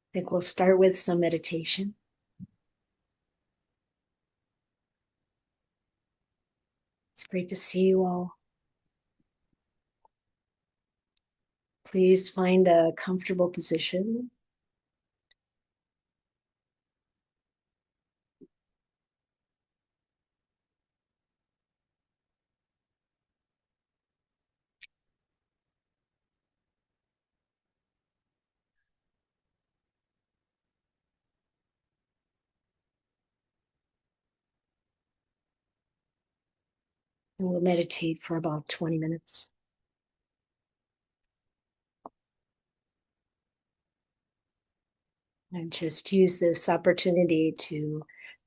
I think we'll start with some meditation. It's great to see you all. Please find a comfortable position. And we'll meditate for about 20 minutes. And just use this opportunity to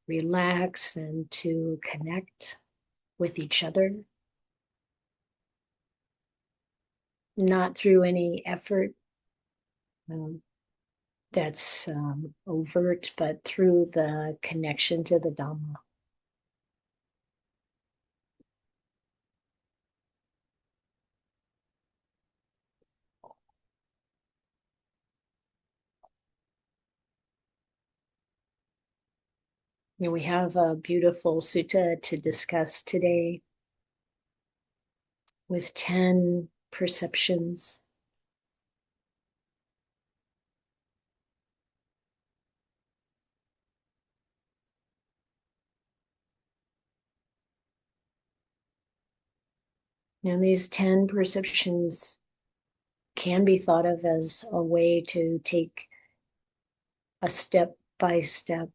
relax and to connect with each other. Not through any effort that's overt, but through the connection to the Dhamma. And we have a beautiful sutta to discuss today with 10 perceptions. And these 10 perceptions can be thought of as a way to take a step-by-step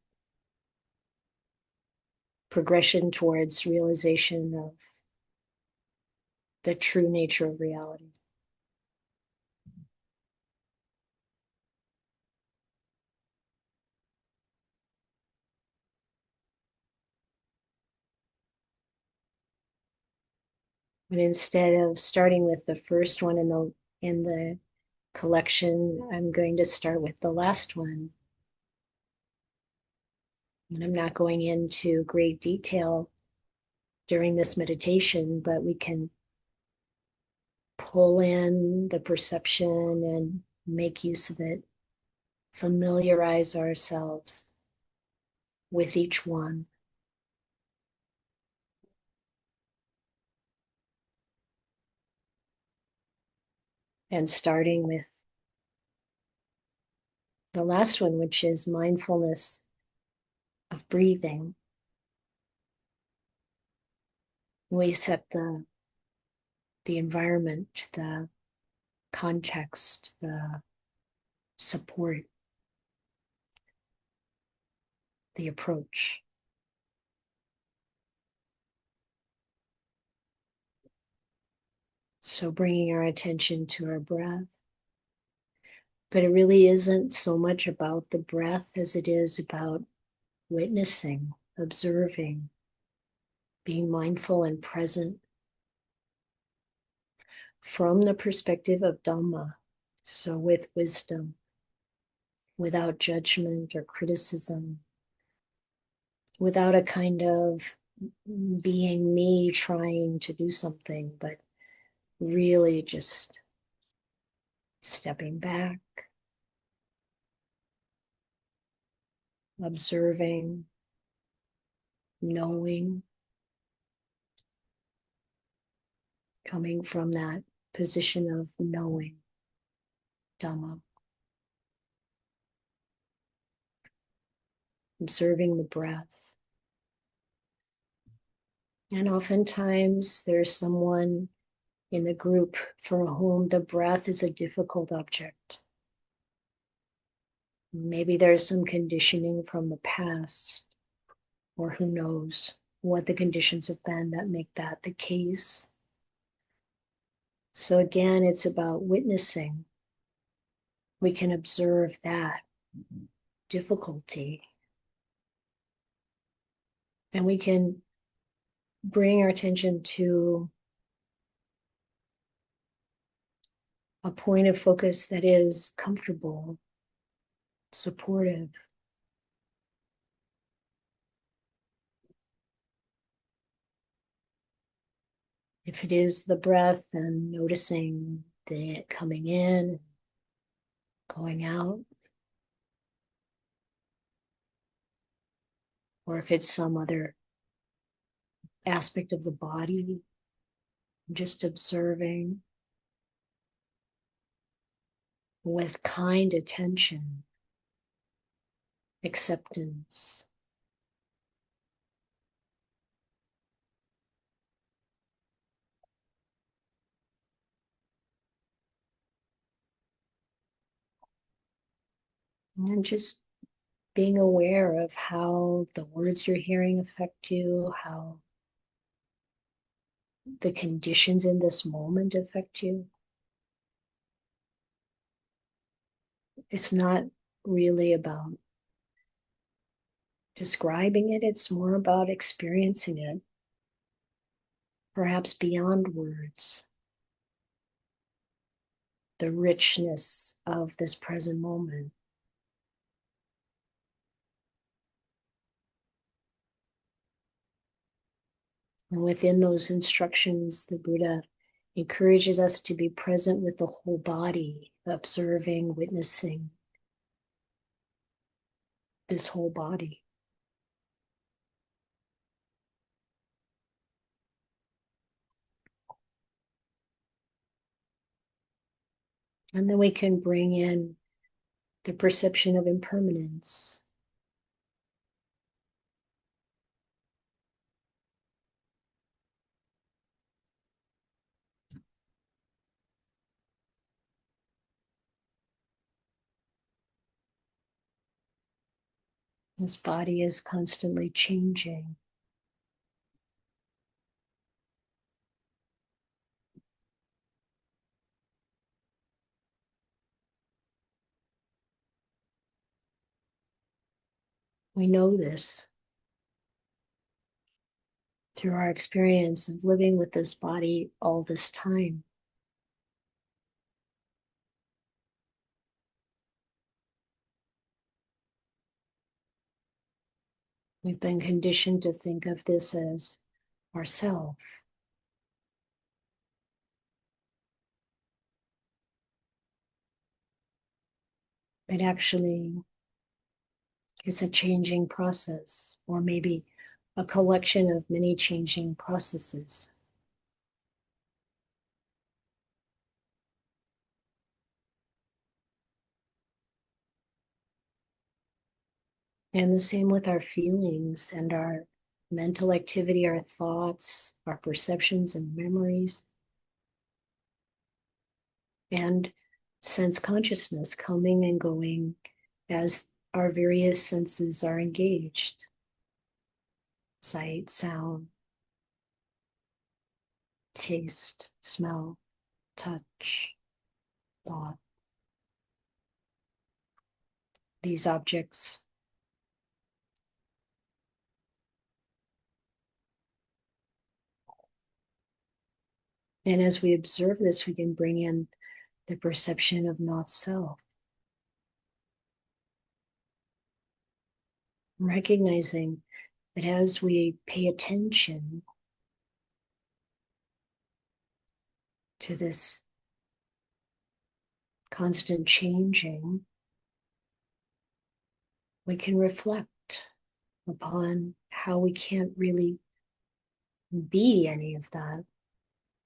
progression towards realization of the true nature of reality. But instead of starting with the first one in the collection, I'm going to start with the last one. And I'm not going into great detail during this meditation, but we can pull in the perception and make use of it, familiarize ourselves with each one. And starting with the last one, which is mindfulness of breathing. We set the environment, the context, the support, the approach. So bringing our attention to our breath. But it really isn't so much about the breath as it is about witnessing, observing, being mindful and present from the perspective of Dhamma. So with wisdom, without judgment or criticism, without a kind of being me trying to do something, but really just stepping back, observing, knowing, coming from that position of knowing Dhamma, observing the breath. And oftentimes there's someone in the group for whom the breath is a difficult object. Maybe there's some conditioning from the past, or who knows what the conditions have been that make that the case. So again, it's about witnessing. We can observe that difficulty. And we can bring our attention to a point of focus that is comfortable, supportive. If it is the breath, then noticing it coming in, going out. or if it's some other aspect of the body, just observing with kind attention, acceptance. And just being aware of how the words you're hearing affect you, how the conditions in this moment affect you. It's not really about describing it, it's more about experiencing it, perhaps beyond words. The richness of this present moment. And within those instructions, the Buddha encourages us to be present with the whole body, observing, witnessing this whole body. And then we can bring in the perception of impermanence. This body is constantly changing. We know this through our experience of living with this body all this time. We've been conditioned to think of this as ourself. But actually, it's a changing process, or maybe a collection of many changing processes. And the same with our feelings and our mental activity, our thoughts, our perceptions and memories, and sense consciousness coming and going as our various senses are engaged. Sight, sound, taste, smell, touch, thought. These objects and as we observe this, we can bring in the perception of not self, recognizing that as we pay attention to this constant changing, we can reflect upon how we can't really be any of that,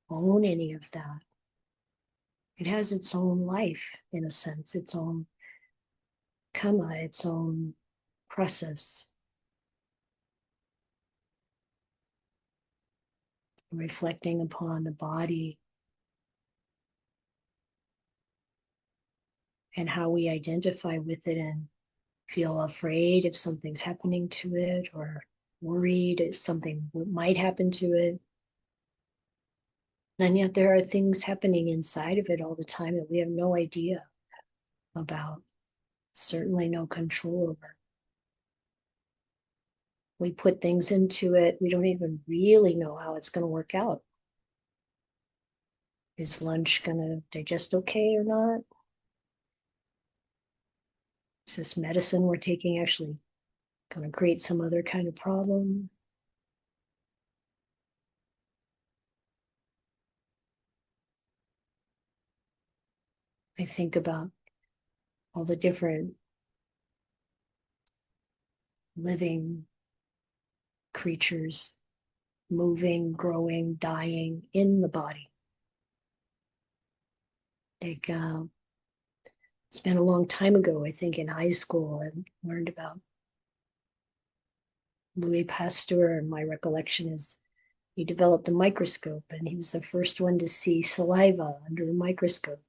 own any of that. It has its own life, in a sense, its own karma, its own process. Reflecting upon the body and how we identify with it and feel afraid if something's happening to it, or worried if something might happen to it. And yet there are things happening inside of it all the time that we have no idea about, certainly no control over. We put things into it, we don't even really know how it's going to work out. Is lunch going to digest okay or not? Is this medicine we're taking actually going to create some other kind of problem? I think about all the different living creatures moving, growing, dying in the body. Like, it's been a long time ago, I think in high school, I learned about Louis Pasteur, and my recollection is he developed a microscope and he was the first one to see saliva under a microscope.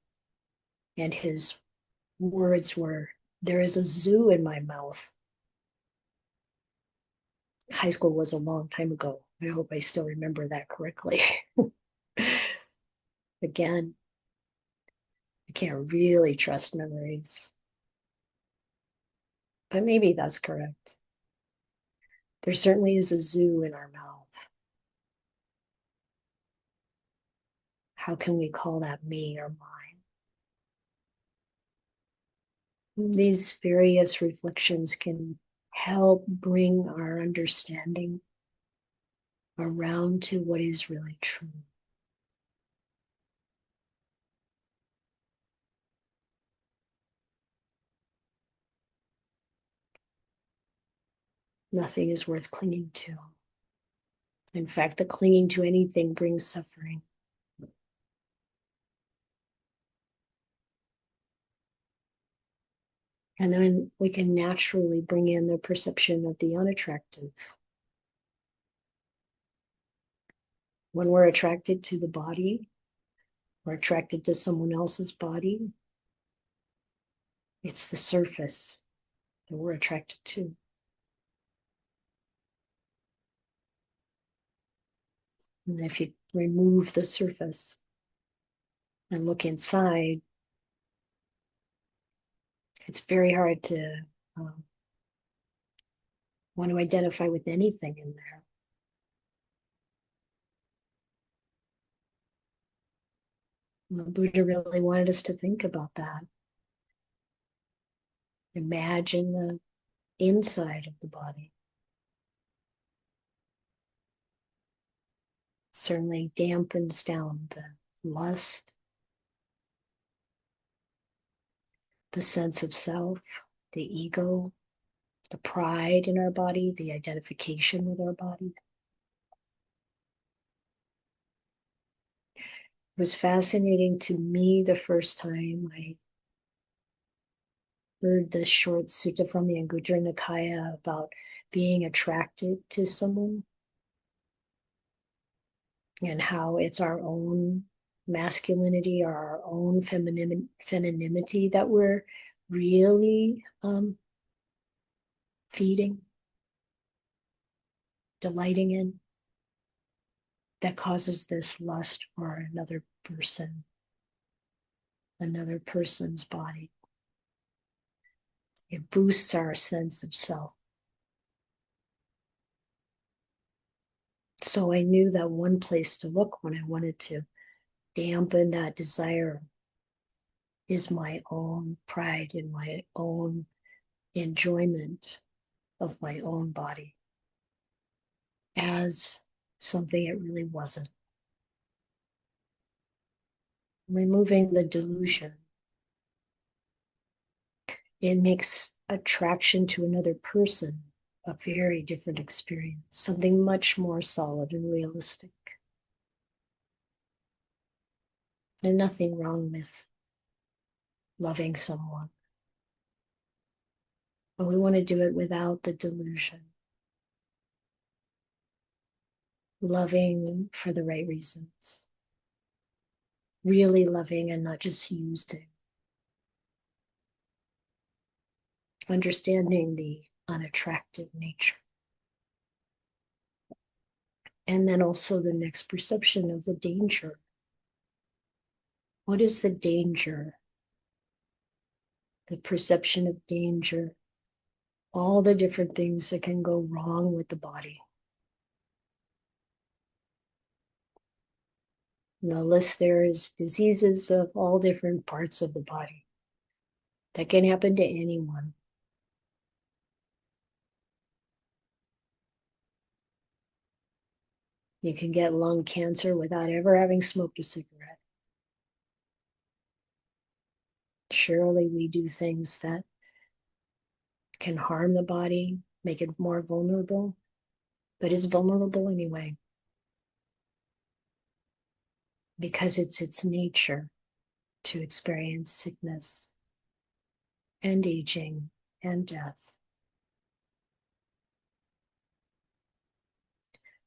And his words were, "There is a zoo in my mouth." High school was a long time ago. I hope I still remember that correctly. Again, I can't really trust memories, but maybe that's correct. There certainly is a zoo in our mouth. How can we call that me or mine? These various reflections can help bring our understanding around to what is really true. Nothing is worth clinging to. In fact, the clinging to anything brings suffering. And then we can naturally bring in the perception of the unattractive. When we're attracted to the body, or attracted to someone else's body, it's the surface that we're attracted to. And if you remove the surface and look inside, it's very hard to want to identify with anything in there. The Buddha really wanted us to think about that. Imagine the inside of the body. It certainly dampens down the lust, the sense of self, the ego, the pride in our body, the identification with our body. It was fascinating to me the first time I heard this short sutta from the Anguttara Nikaya about being attracted to someone and how it's our own masculinity or our own femininity that we're really feeding, delighting in, that causes this lust for another person, another person's body. It boosts our sense of self. So I knew that one place to look when I wanted to dampen that desire is my own pride in my own enjoyment of my own body as something it really wasn't. Removing the delusion, it makes attraction to another person a very different experience, something much more solid and realistic. There's nothing wrong with loving someone, but we want to do it without the delusion. Loving for the right reasons. Really loving and not just using. Understanding the unattractive nature. And then also the next perception of the danger. What is the danger? The perception of danger. All the different things that can go wrong with the body. And the list there is diseases of all different parts of the body that can happen to anyone. You can get lung cancer without ever having smoked a cigarette. Surely we do things that can harm the body, make it more vulnerable. but it's vulnerable anyway, because it's its nature to experience sickness and aging and death.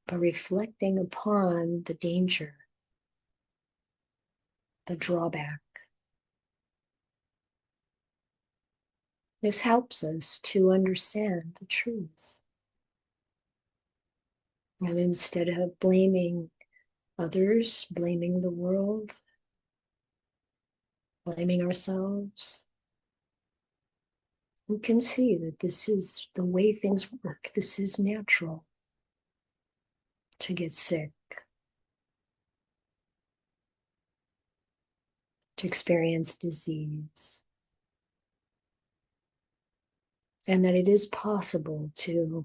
But reflecting upon the danger, the drawback, this helps us to understand the truth. And instead of blaming others, blaming the world, blaming ourselves, we can see that this is the way things work. This is natural to get sick, to experience disease, and that it is possible to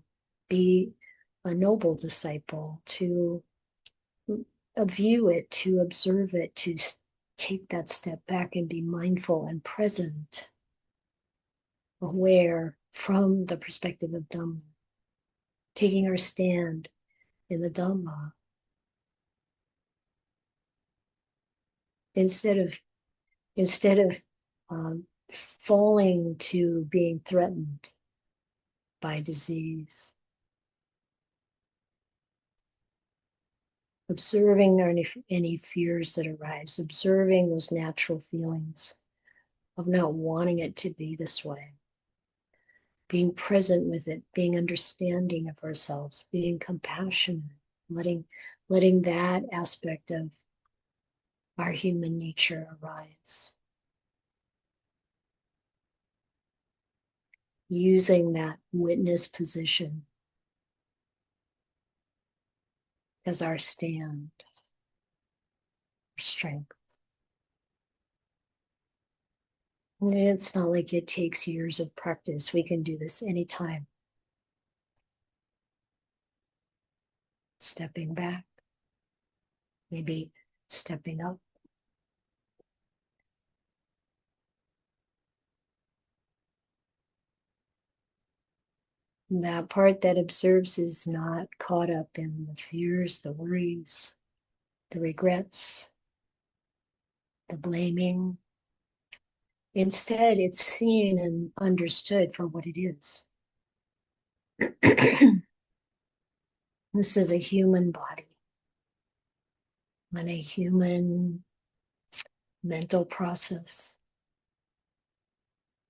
be a noble disciple, to view it, to observe it, to take that step back and be mindful and present, aware from the perspective of Dhamma, taking our stand in the Dhamma, instead of falling to being threatened by disease, observing any fears that arise, observing those natural feelings of not wanting it to be this way, being present with it, being understanding of ourselves, being compassionate, letting that aspect of our human nature arise. Using that witness position as our stand, our strength. And it's not like it takes years of practice. We can do this anytime. Stepping back, maybe stepping up. And that part that observes is not caught up in the fears, the worries, the regrets, the blaming. Instead, it's seen and understood for what it is. This is a human body and a human mental process,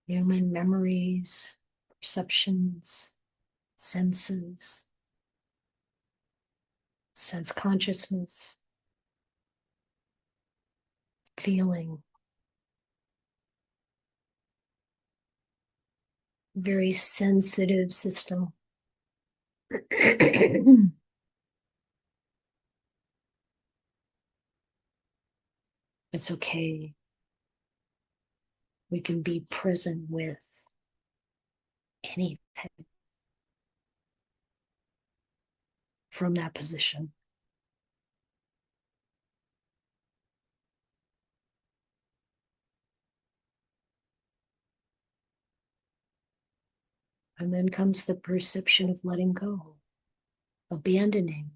human memories, perceptions, senses, sense consciousness, feeling. Very sensitive system. It's okay. We can be present with anything from that position. And then comes the perception of letting go, abandoning.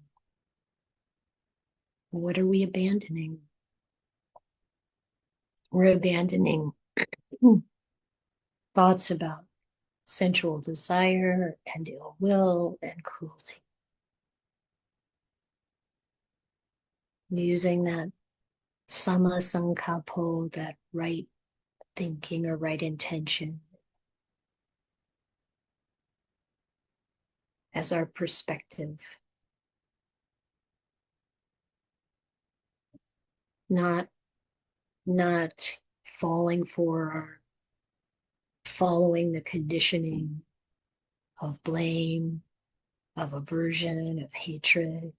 What are we abandoning? We're abandoning thoughts about sensual desire and ill will and cruelty. Using that sama sankappo, that right thinking or right intention, as our perspective. Not falling for or following the conditioning of blame, of aversion, of hatred,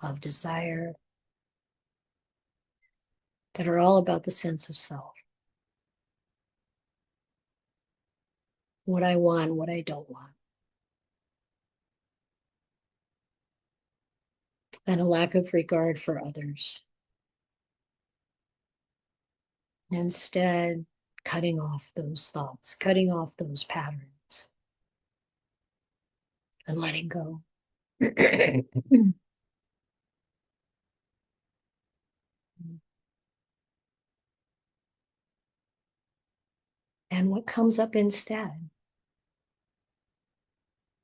of desire, that are all about the sense of self. What I want, what I don't want. And a lack of regard for others. Instead, cutting off those thoughts, cutting off those patterns, and letting go. And what comes up instead?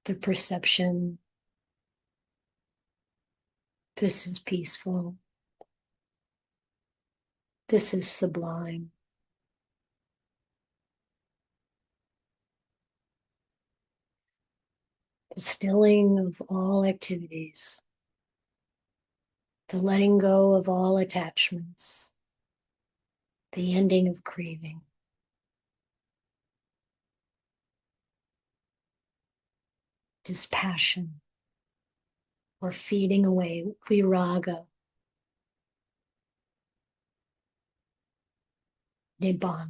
The perception, this is peaceful, this is sublime. The stilling of all activities, the letting go of all attachments, the ending of craving. Dispassion, or fading away, viraga, nibbana.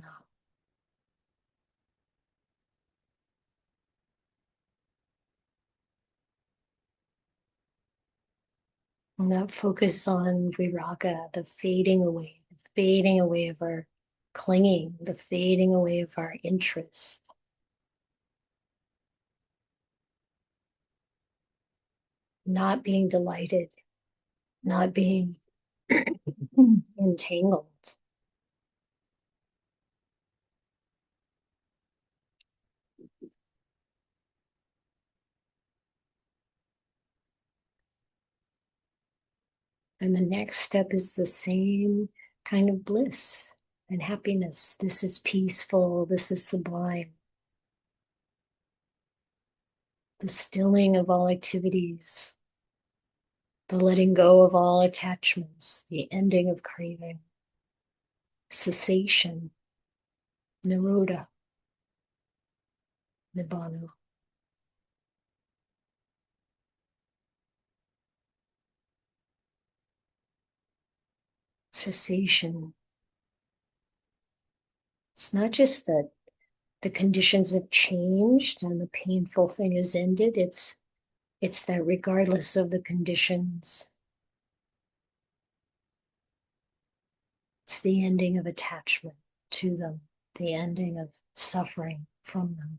And that focus on viraga, the fading away of our clinging, the fading away of our interest. Not being delighted, not being entangled. And the next step is the same kind of bliss and happiness. This is peaceful, this is sublime. The stilling of all activities, the letting go of all attachments, the ending of craving, cessation, nirodha, nibbana. Cessation. It's not just that the conditions have changed and the painful thing is ended. It's that regardless of the conditions, it's the ending of attachment to them, the ending of suffering from them.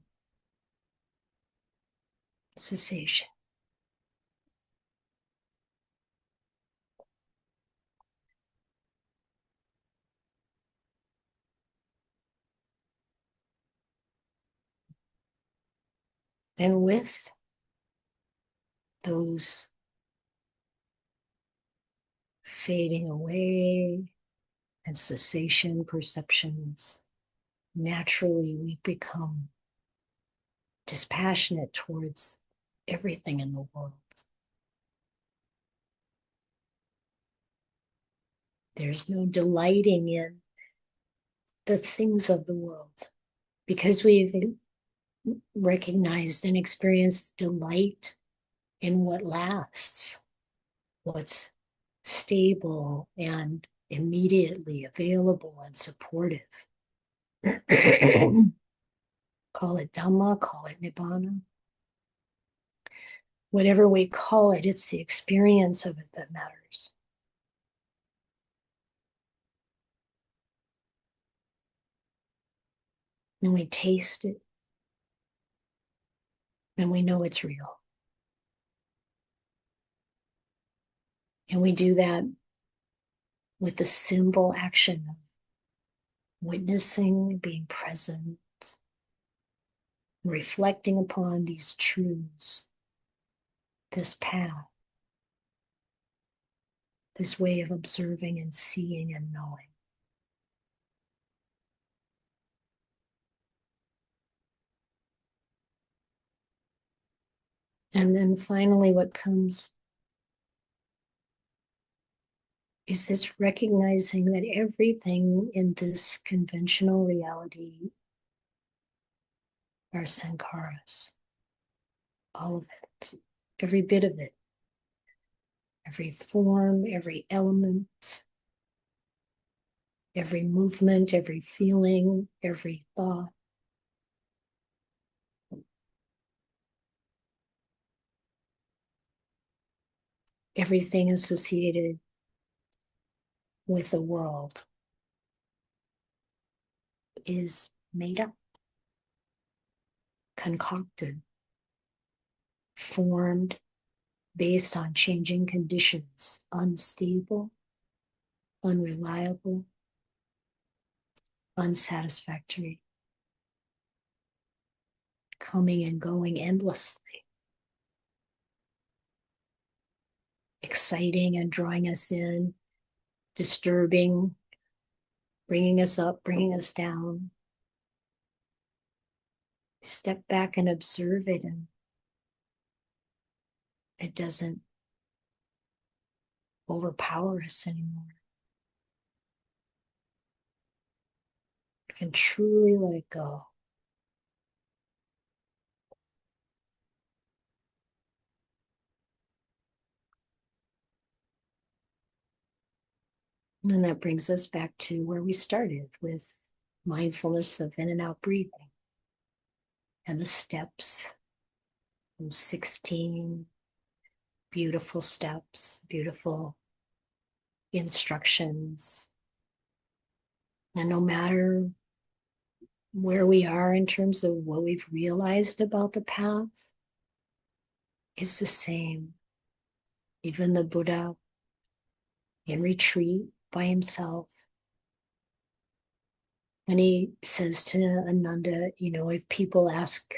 Cessation. And with those fading away and cessation perceptions, naturally we become dispassionate towards everything in the world. There's no delighting in the things of the world because we've recognized and experienced delight in what lasts, what's stable and immediately available and supportive. Call it Dhamma, call it Nibbana. Whatever we call it, it's the experience of it that matters. And we taste it, and we know it's real. And we do that with the simple action of witnessing, being present, reflecting upon these truths, this path, this way of observing and seeing and knowing. And then finally, what comes is this recognizing that everything in this conventional reality are sankharas, all of it, every bit of it, every form, every element, every movement, every feeling, every thought. Everything associated with the world is made up, concocted, formed, based on changing conditions, unstable, unreliable, unsatisfactory, coming and going endlessly, exciting and drawing us in, disturbing, bringing us up, bringing us down. Step back and observe it, and it doesn't overpower us anymore. We can truly let it go. And that brings us back to where we started with mindfulness of in and out breathing and the steps, those 16 beautiful steps, beautiful instructions. And no matter where we are in terms of what we've realized about the path, it's the same. Even the Buddha in retreat by himself, and he says to Ananda, if people ask,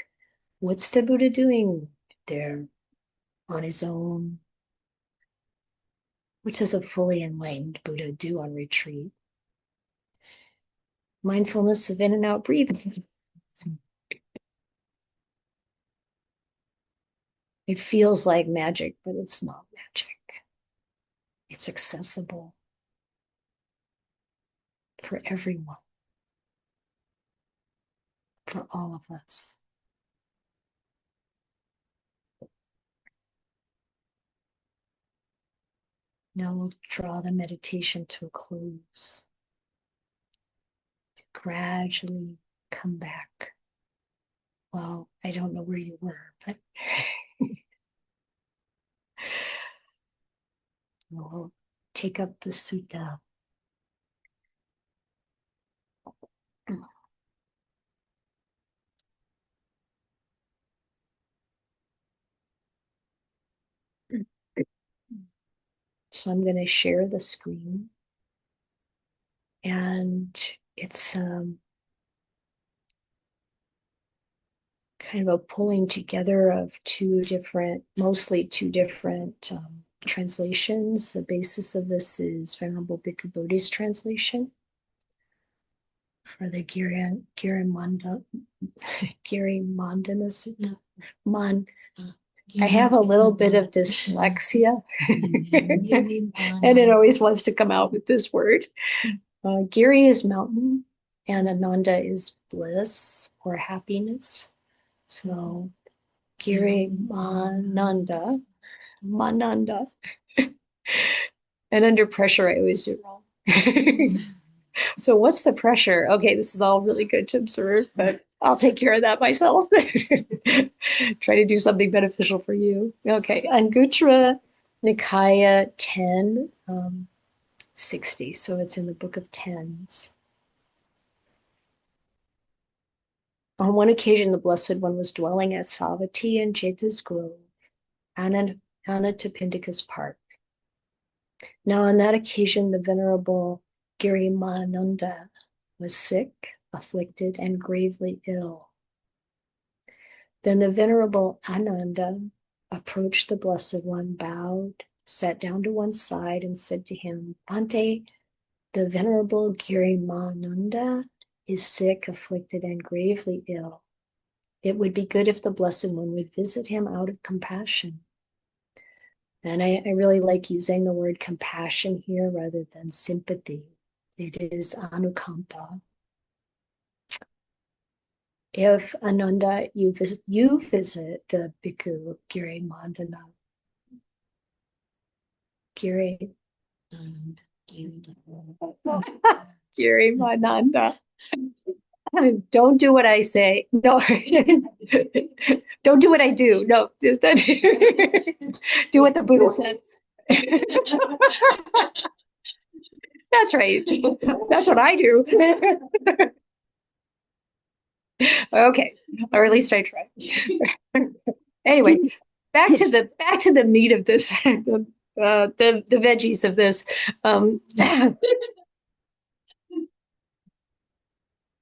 what's the Buddha doing there on his own? What does a fully enlightened Buddha do on retreat? Mindfulness of in and out breathing. It feels like magic, but it's not magic. It's accessible for everyone, for all of us. Now we'll draw the meditation to a close. To gradually come back. Well, I don't know where you were, but we'll take up the sutta. So I'm going to share the screen, and it's kind of a pulling together of mostly two different translations. The basis of this is Venerable Bhikkhu Bodhi's translation for the Girimānanda Sutta. I have a little bit of dyslexia, and it always wants to come out with this word. Giri is mountain, and Ananda is bliss or happiness. So Girimānanda, Mananda. And under pressure, I always do it wrong. So what's the pressure? Okay, this is all really good to observe, but I'll take care of that myself. Try to do something beneficial for you. Okay, Anguttara Nikaya 10, 60. So it's in the Book of Tens. On one occasion, the Blessed One was dwelling at Savatthi in Jeta's Grove, Anathapindika's park. Now, on that occasion, the Venerable Girimānanda was sick, afflicted, and gravely ill. Then the Venerable Ananda approached the Blessed One, bowed, sat down to one side, and said to him, Bhante, the Venerable Girimānanda is sick, afflicted, and gravely ill. It would be good if the Blessed One would visit him out of compassion. And I really like using the word compassion here rather than sympathy. It is anukampa. If Ananda, you visit the Bhikkhu Girimānanda. Girimānanda. Don't do what I say. No, don't do what I do. No, just do what the Buddha says. That's right. That's what I do. Okay, or at least I try. Anyway, back to the meat of this, the veggies of this.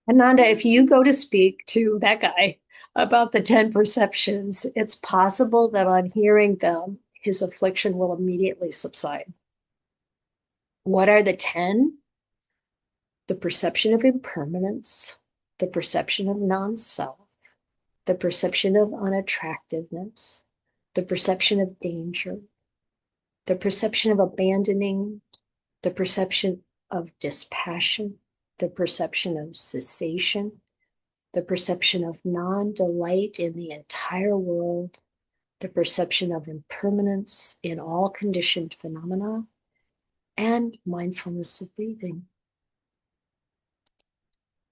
Ananda, if you go to speak to that guy about the 10 perceptions, it's possible that on hearing them, his affliction will immediately subside. What are the 10? The perception of impermanence, the perception of non-self, the perception of unattractiveness, the perception of danger, the perception of abandoning, the perception of dispassion, the perception of cessation, the perception of non-delight in the entire world, the perception of impermanence in all conditioned phenomena, and mindfulness of breathing.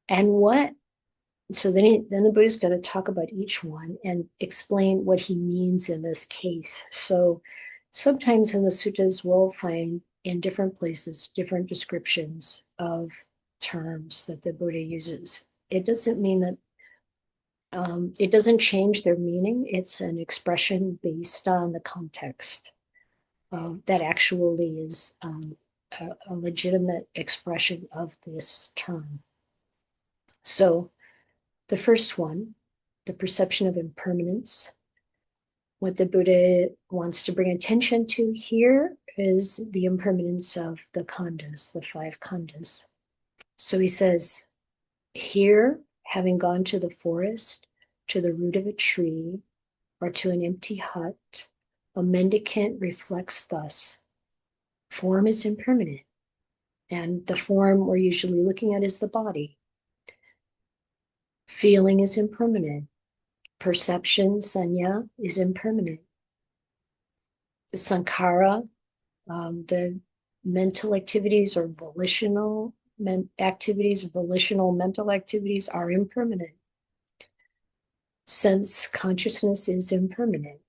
And so then the Buddha is going to talk about each one and explain what he means in this case. So sometimes in the suttas, we'll find in different places different descriptions of terms that the Buddha uses. It doesn't mean that it doesn't change their meaning. It's an expression based on the context that actually is a legitimate expression of this term. So the first one, the perception of impermanence. What the Buddha wants to bring attention to here is the impermanence of the khandhas, the 5 khandhas. So he says, here, having gone to the forest, to the root of a tree, or to an empty hut, a mendicant reflects thus: form is impermanent, and the form we're usually looking at is the body. Feeling is impermanent. Perception, sanya, is impermanent. The sankhara, the mental activities or volitional activities, volitional mental activities are impermanent. Sense consciousness is impermanent.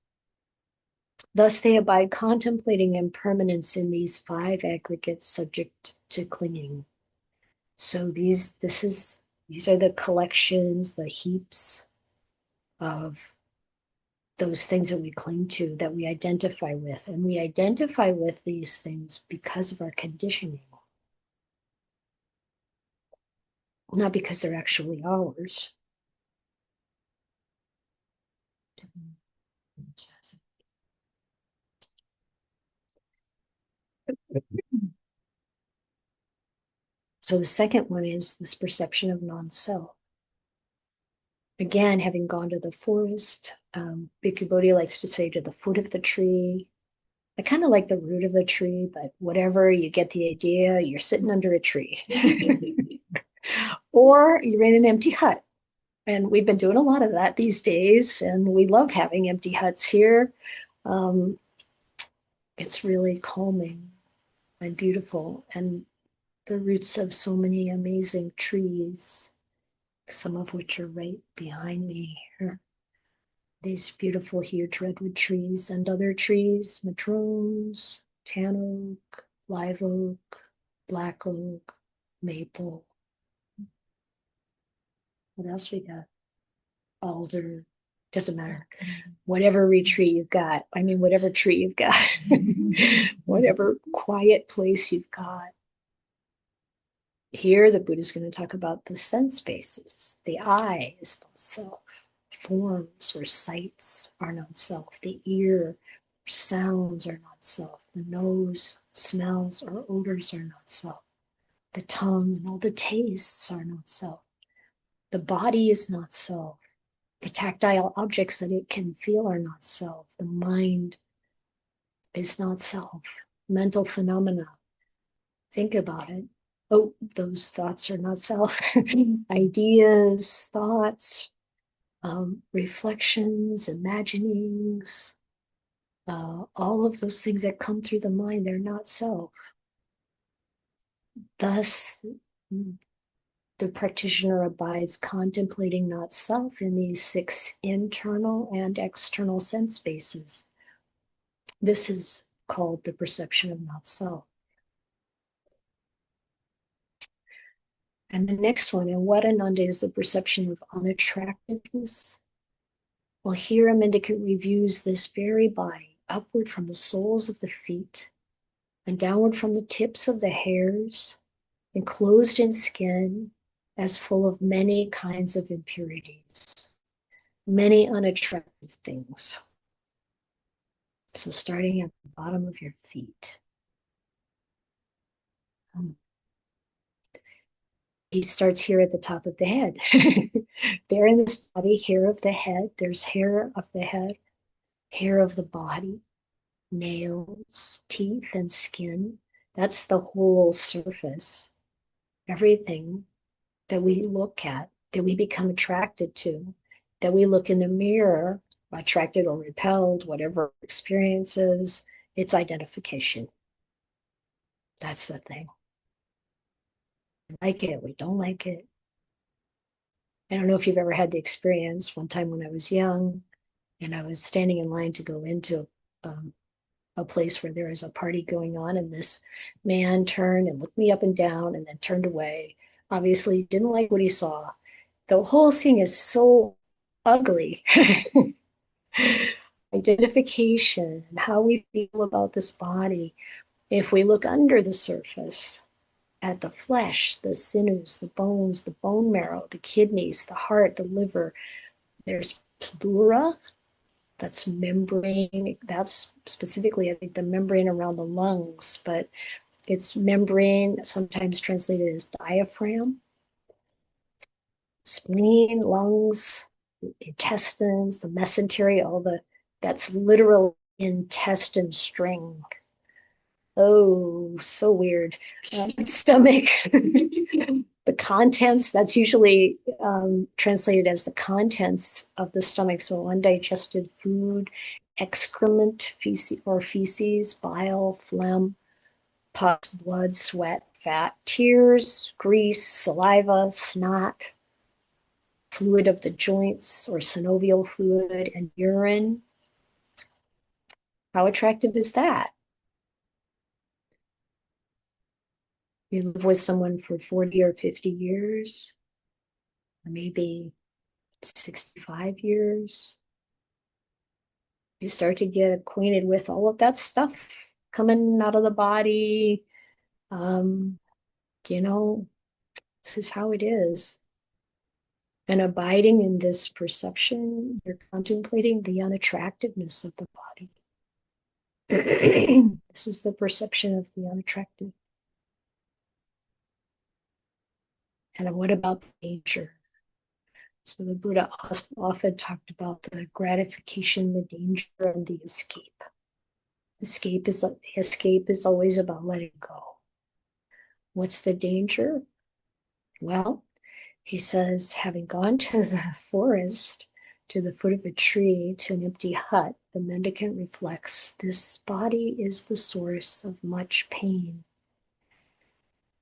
Thus, they abide contemplating impermanence in these 5 aggregates subject to clinging. So these are the collections, the heaps of those things that we cling to, that we identify with. And we identify with these things because of our conditioning, not because they're actually ours. So the second one is this perception of non-self. Again, having gone to the forest, Bhikkhu Bodhi likes to say to the foot of the tree. I kind of like the root of the tree, but whatever, you get the idea. You're sitting under a tree. Or you're in an empty hut. And we've been doing a lot of that these days, and we love having empty huts here. It's really calming and beautiful, and the roots of so many amazing trees, some of which are right behind me here. These beautiful huge redwood trees and other trees, madrones, tan oak, live oak, black oak, maple. What else we got? Alder, doesn't matter. Whatever retreat you've got, whatever tree you've got, whatever quiet place you've got. Here, the Buddha is going to talk about the sense bases. The eye is not self. Forms or sights are not self. The ear, sounds are not self. The nose, smells or odors are not self. The tongue and all the tastes are not self. The body is not self. The tactile objects that it can feel are not self. The mind is not self. Mental phenomena, think about it. Oh, those thoughts are not self. Ideas, thoughts, reflections, imaginings, all of those things that come through the mind, they're not self. Thus, the practitioner abides contemplating not self in these 6 internal and external sense bases. This is called the perception of not self. And the next one, and what Ananda, is the perception of unattractiveness. Well, here a mendicant reviews this very body, upward from the soles of the feet and downward from the tips of the hairs, enclosed in skin, as full of many kinds of impurities, many unattractive things. So starting at the bottom of your feet. He starts here at the top of the head. There in this body, hair of the head, there's hair of the head, hair of the body, nails, teeth, and skin. That's the whole surface. Everything that we look at, that we become attracted to, that we look in the mirror, attracted or repelled, whatever experiences, it's identification. That's the thing. We like it, we don't like it. I don't know if you've ever had the experience. One time when I was young and I was standing in line to go into a place where there was a party going on, and this man turned and looked me up and down and then turned away. Obviously didn't like what he saw. The whole thing is so ugly. Identification and how we feel about this body. If we look under the surface at the flesh, the sinews, the bones, the bone marrow, the kidneys, the heart, the liver, there's pleura, that's membrane. That's specifically, I think, the membrane around the lungs, but it's membrane, sometimes translated as diaphragm, spleen, lungs, intestines, the mesentery, that's literal intestine string. Oh, so weird. Stomach, the contents, that's usually translated as the contents of the stomach. So undigested food, excrement, feces, bile, phlegm, pus, blood, sweat, fat, tears, grease, saliva, snot, fluid of the joints or synovial fluid, and urine. How attractive is that? You live with someone for 40 or 50 years, or maybe 65 years. You start to get acquainted with all of that stuff coming out of the body. You know, this is how it is. And abiding in this perception, you're contemplating the unattractiveness of the body. This is the perception of the unattractive. And what about danger? So the Buddha often talked about the gratification, the danger, and the escape. Escape is always about letting go. What's the danger? Well, he says, having gone to the forest, to the foot of a tree, to an empty hut, the mendicant reflects, this body is the source of much pain.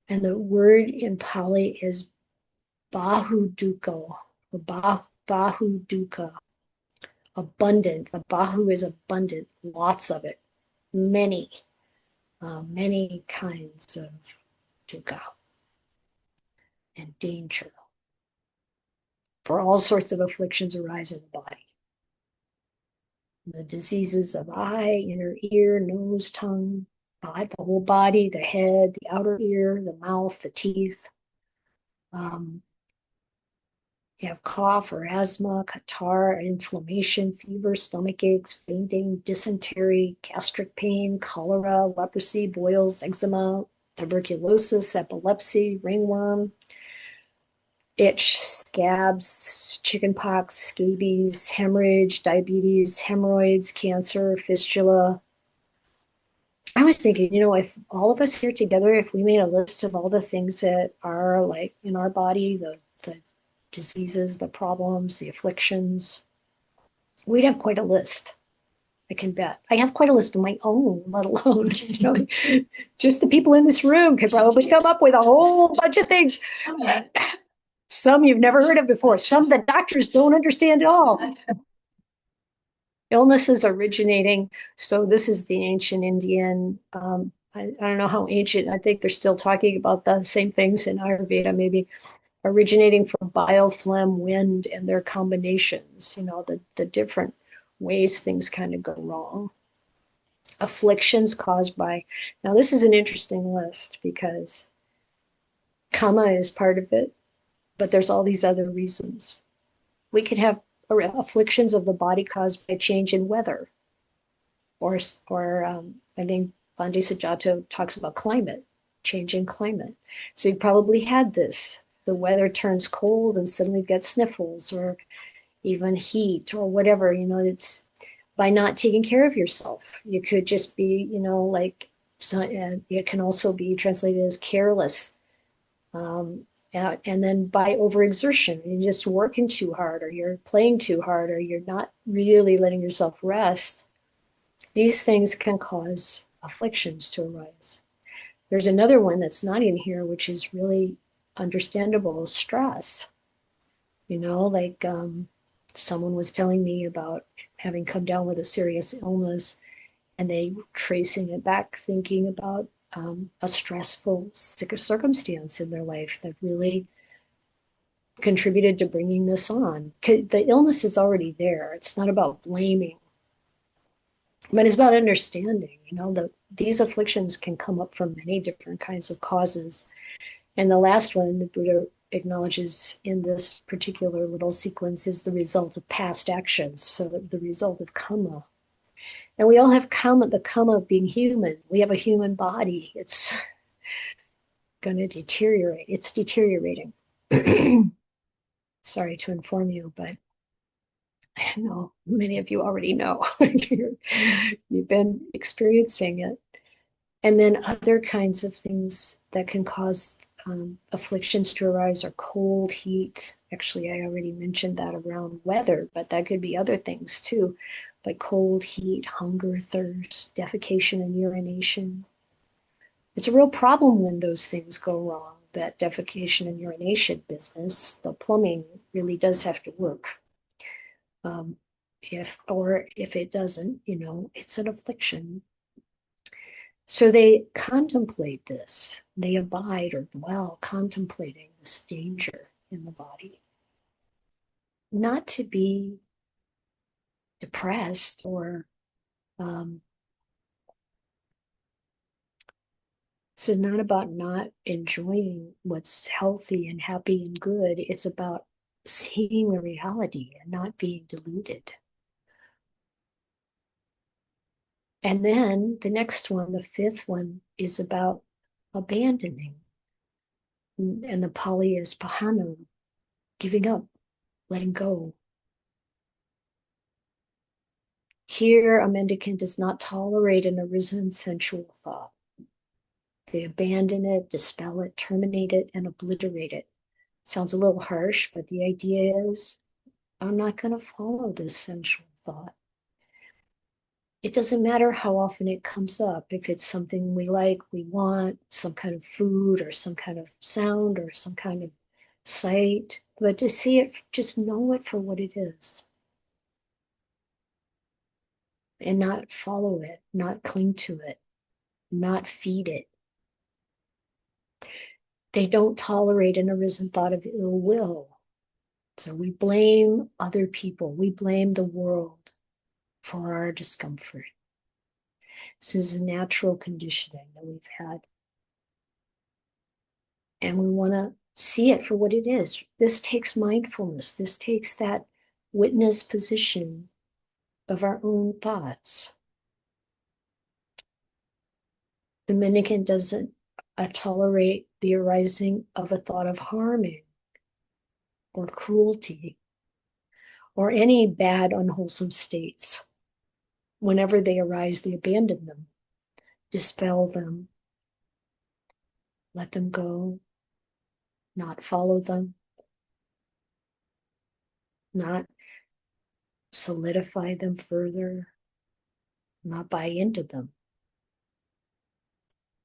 And the word in Pali is bahudukkha, bahudukkha, abundant. The bahu is abundant, lots of it, many kinds of dukkha and danger. For all sorts of afflictions arise in the body. The diseases of eye, inner ear, nose, tongue, the whole body, the head, the outer ear, the mouth, the teeth. You have cough or asthma, catarrh, inflammation, fever, stomach aches, fainting, dysentery, gastric pain, cholera, leprosy, boils, eczema, tuberculosis, epilepsy, ringworm, itch, scabs, chickenpox, scabies, hemorrhage, diabetes, hemorrhoids, cancer, fistula. I was thinking, if all of us here together, if we made a list of all the things that are like in our body, the diseases, the problems, the afflictions, we'd have quite a list. I can bet. I have quite a list of my own, let alone, just the people in this room could probably come up with a whole bunch of things. Some you've never heard of before, some the doctors don't understand at all. Illnesses originating. So this is the ancient Indian. I don't know how ancient. I think they're still talking about the same things in Ayurveda, maybe. originating from bile, phlegm, wind, and their combinations, the different ways things kind of go wrong. Afflictions caused by, now this is an interesting list because karma is part of it, but there's all these other reasons. We could have afflictions of the body caused by change in weather, or I think Bhante Sujato talks about climate, change in climate. So you probably had this. The weather turns cold and suddenly you get sniffles, or even heat, or whatever. It's by not taking care of yourself. You could just be, like, it can also be translated as careless. And then by overexertion, you're just working too hard, or you're playing too hard, or you're not really letting yourself rest. These things can cause afflictions to arise. There's another one that's not in here, which is really understandable: stress. Like someone was telling me about having come down with a serious illness, and they tracing it back, thinking about a stressful circumstance in their life that really contributed to bringing this on. The illness is already there. It's not about blaming, but it's about understanding. These afflictions can come up from many different kinds of causes. And the last one the Buddha acknowledges in this particular little sequence is the result of past actions, so the result of karma. And we all have karma, the karma of being human. We have a human body. It's going to deteriorate. It's deteriorating. Sorry to inform you, but I know many of you already know. You've been experiencing it. And then other kinds of things that can cause afflictions to arise are cold, heat. Actually, I already mentioned that around weather, but that could be other things too, like cold, heat, hunger, thirst, defecation and urination. It's a real problem when those things go wrong, that defecation and urination business. The plumbing really does have to work. If it doesn't, it's an affliction. So they contemplate this. They abide or dwell contemplating this danger in the body. Not to be depressed or so not about not enjoying what's healthy and happy and good. It's about seeing the reality and not being deluded. And then the next one, the fifth one, is about abandoning. And the Pali is pahana, giving up, letting go. Here, a mendicant does not tolerate an arisen sensual thought. They abandon it, dispel it, terminate it, and obliterate it. Sounds a little harsh, but the idea is, I'm not going to follow this sensual thought. It doesn't matter how often it comes up. If it's something we like, we want, some kind of food or some kind of sound or some kind of sight, but to see it, just know it for what it is. And not follow it, not cling to it, not feed it. They don't tolerate an arisen thought of ill will. So we blame other people. We blame the world for our discomfort. This is a natural conditioning that we've had. And we want to see it for what it is. This takes mindfulness. This takes that witness position of our own thoughts. The mendicant doesn't tolerate the arising of a thought of harming or cruelty or any bad, unwholesome states. Whenever they arise, they abandon them, dispel them, let them go, not follow them, not solidify them further, not buy into them,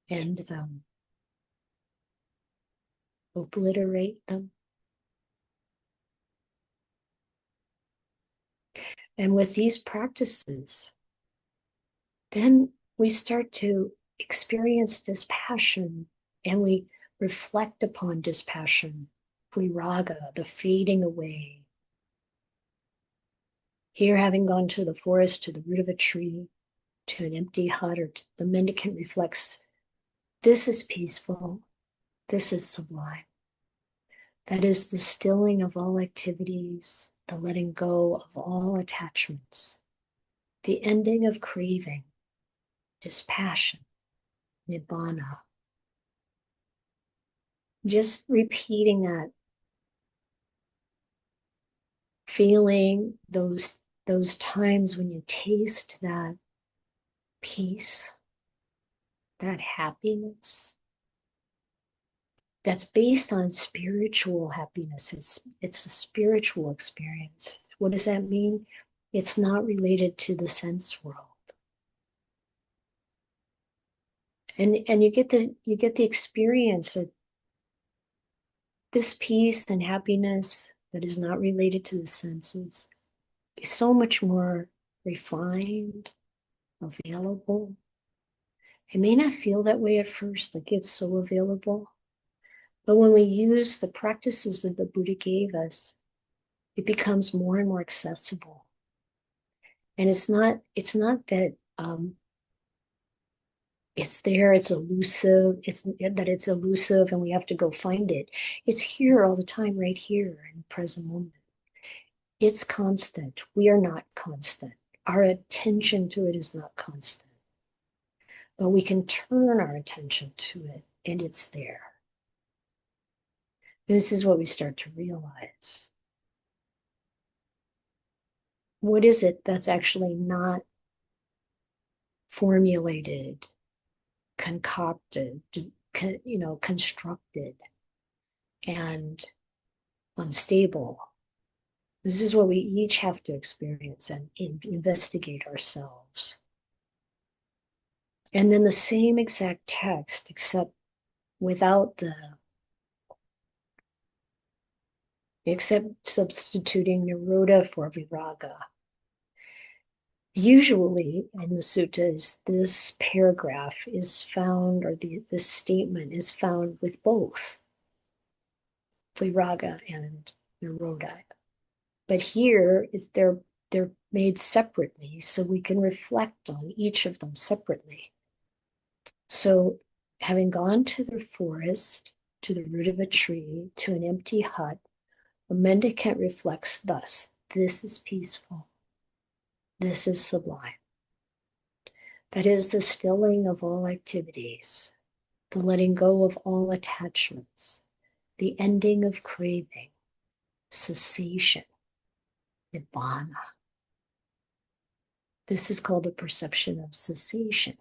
end them, obliterate them. And with these practices, then we start to experience dispassion and we reflect upon dispassion. viraga, the fading away. Here, having gone to the forest, to the root of a tree, to an empty hut, or the mendicant reflects, this is peaceful, this is sublime. That is the stilling of all activities, the letting go of all attachments, the ending of craving, dispassion, nibbana. Just repeating that, feeling those times when you taste that peace, that happiness, that's based on spiritual happiness. It's a spiritual experience. What does that mean? It's not related to the sense world. And you get the experience that this peace and happiness that is not related to the senses is so much more refined, available. It may not feel that way at first, like it's so available. But when we use the practices that the Buddha gave us, it becomes more and more accessible. And it's not that it's there, it's elusive, it's elusive and we have to go find it. It's here all the time, right here in the present moment. It's constant. We are not constant. Our attention to it is not constant. But we can turn our attention to it and it's there. This is what we start to realize. What is it that's actually not formulated, concocted, constructed, and unstable? This is what we each have to experience and investigate ourselves. And then the same exact text, except substituting nirodha for viraga. Usually in the suttas, this paragraph is found, or this statement is found with both viraga and nirodha. But here they're made separately, so we can reflect on each of them separately. So having gone to the forest, to the root of a tree, to an empty hut, a mendicant reflects thus: this is peaceful, this is sublime. That is the stilling of all activities, the letting go of all attachments, the ending of craving, cessation, nibbana. This is called the perception of cessation.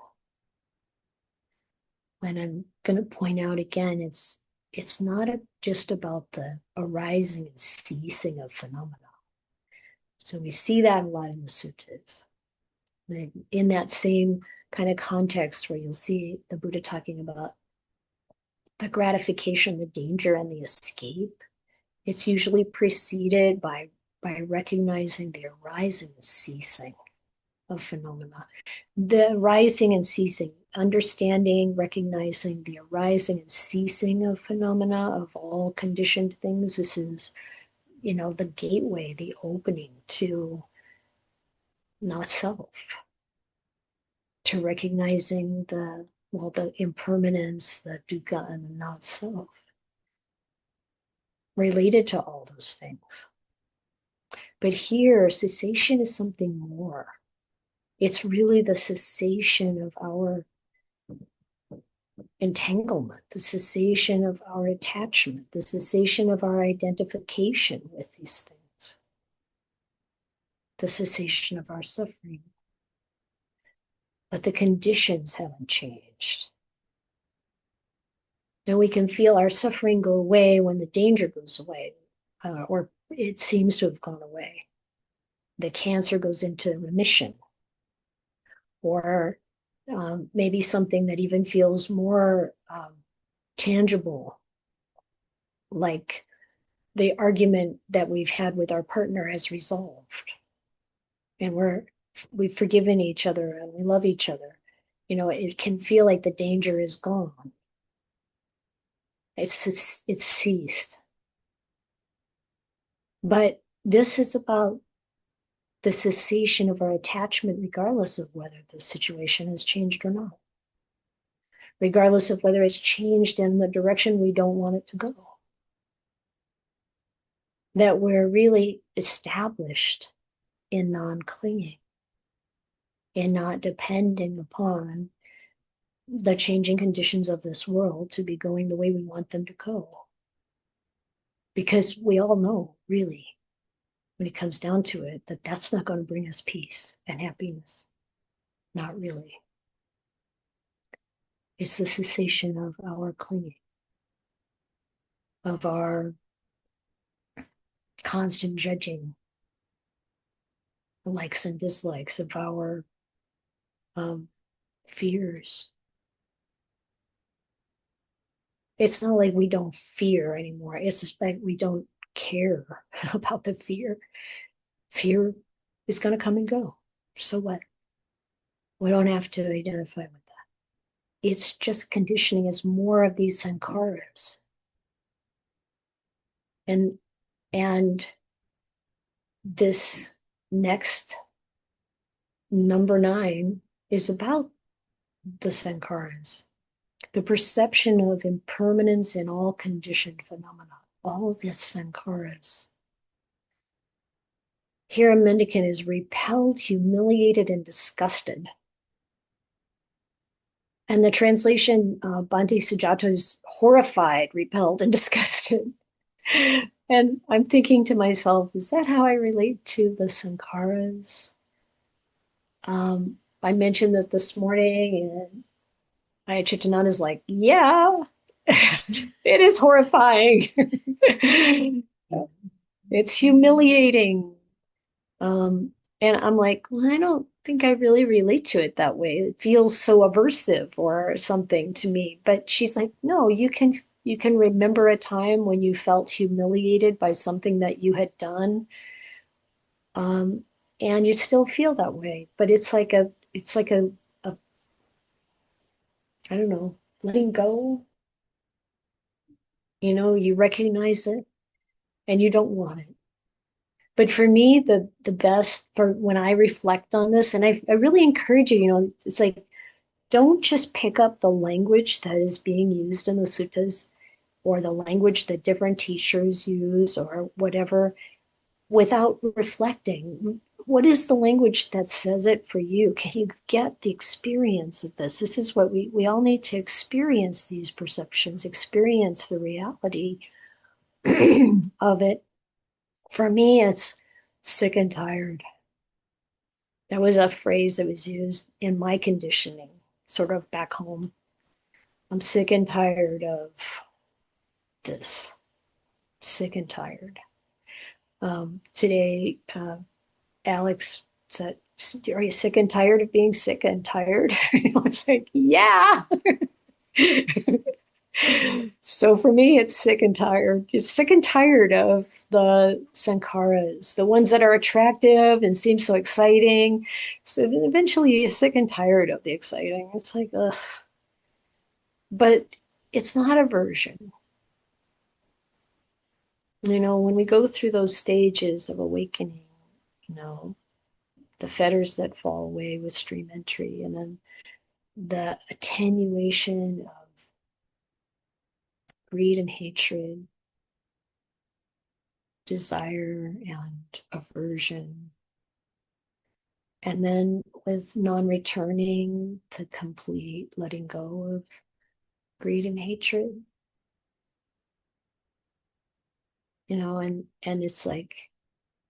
And I'm going to point out again, it's not just about the arising and ceasing of phenomena. So we see that a lot in the suttas. In that same kind of context where you'll see the Buddha talking about the gratification, the danger, and the escape, it's usually preceded by recognizing the arising and ceasing of phenomena. The rising and ceasing, understanding, recognizing the arising and ceasing of phenomena, of all conditioned things. This is, the gateway, the opening to not self, to recognizing the impermanence, the dukkha, and the not self, related to all those things. But here, cessation is something more. It's really the cessation of our entanglement, the cessation of our attachment, the cessation of our identification with these things, the cessation of our suffering. But the conditions haven't changed. Now we can feel our suffering go away when the danger goes away, or it seems to have gone away. The cancer goes into remission, or maybe something that even feels more tangible, like the argument that we've had with our partner has resolved, and we've forgiven each other and we love each other. It can feel like the danger is gone. It's ceased. But this is about the cessation of our attachment, regardless of whether the situation has changed or not, regardless of whether it's changed in the direction we don't want it to go. That we're really established in non-clinging, in not depending upon the changing conditions of this world to be going the way we want them to go. Because we all know, really, when it comes down to it, that that's not going to bring us peace and happiness. Not really. It's the cessation of our clinging, of our constant judging, likes and dislikes, of our fears. It's not like we don't fear anymore. It's like we don't care about the fear. Fear is going to come and go. So what? We don't have to identify with that. It's just conditioning as more of these sankharas. And this next number 9 is about the sankharas, the perception of impermanence in all conditioned phenomena, all the sankharas. Here, a mendicant is repelled, humiliated, and disgusted. And the translation, Bhante Sujato, is horrified, repelled, and disgusted. And I'm thinking to myself, is that how I relate to the sankharas? I mentioned that this morning, and Ayya Chitananda is like, yeah, it is horrifying. It's humiliating. And I'm like, well, I don't think I really relate to it that way. It feels so aversive or something to me. But she's like, no, you can remember a time when you felt humiliated by something that you had done. And you still feel that way. But it's like a I don't know, letting go. You recognize it and you don't want it. But for me, the best for when I reflect on this, and I really encourage you, it's like, don't just pick up the language that is being used in the suttas or the language that different teachers use or whatever without reflecting. What is the language that says it for you? Can you get the experience of this? This is what we all need to experience, these perceptions, experience the reality of it. For me, it's sick and tired. That was a phrase that was used in my conditioning, sort of back home. I'm sick and tired of this. Sick and tired. Today, Alex said, are you sick and tired of being sick and tired? I was like, yeah. So for me, it's sick and tired. Just sick and tired of the sankharas, the ones that are attractive and seem so exciting. So eventually you're sick and tired of the exciting. It's like, ugh. But it's not aversion. When we go through those stages of awakening, the fetters that fall away with stream entry, and then the attenuation of greed and hatred, desire and aversion. And then with non-returning, the complete letting go of greed and hatred. And it's like,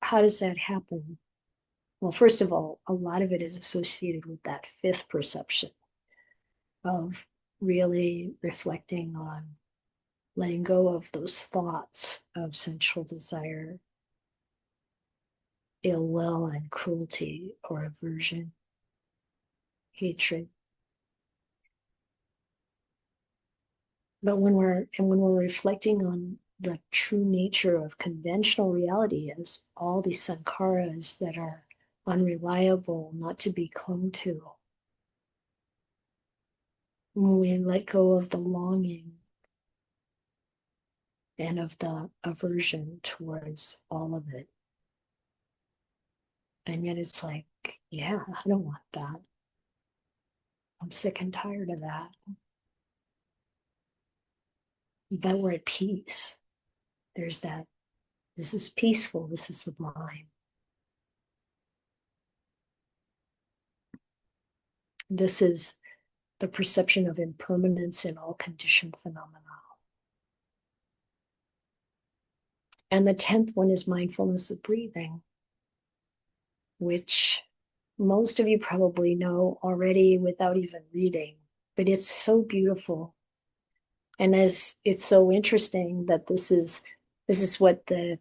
how does that happen? Well, first of all, a lot of it is associated with that 5th perception of really reflecting on letting go of those thoughts of sensual desire, ill will, and cruelty or aversion, hatred. But when we're reflecting on the true nature of conventional reality as all these sankharas that are unreliable, not to be clung to, when we let go of the longing and of the aversion towards all of it. And yet it's like, yeah, I don't want that. I'm sick and tired of that. But we're at peace. There's that, this is peaceful, this is sublime. This is the perception of impermanence in all conditioned phenomena. And the 10th one is mindfulness of breathing, which most of you probably know already without even reading, but it's so beautiful. And as it's so interesting that this is what the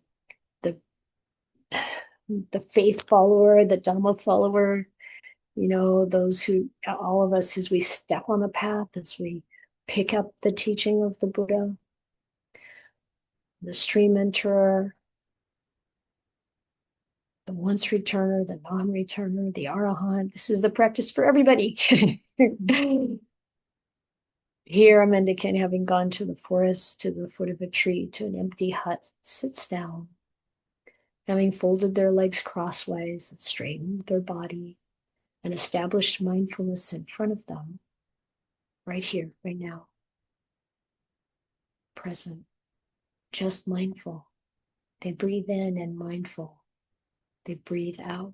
faith follower, the Dhamma follower, you know, those who, all of us, as we step on the path, as we pick up the teaching of the Buddha, the stream enterer, the once returner, the non-returner, the arahant. This is the practice for everybody. Here, a mendicant, having gone to the forest, to the foot of a tree, to an empty hut, sits down, having folded their legs crosswise and straightened their body and established mindfulness in front of them, right here, right now, present, just mindful. They breathe in and mindful. They breathe out.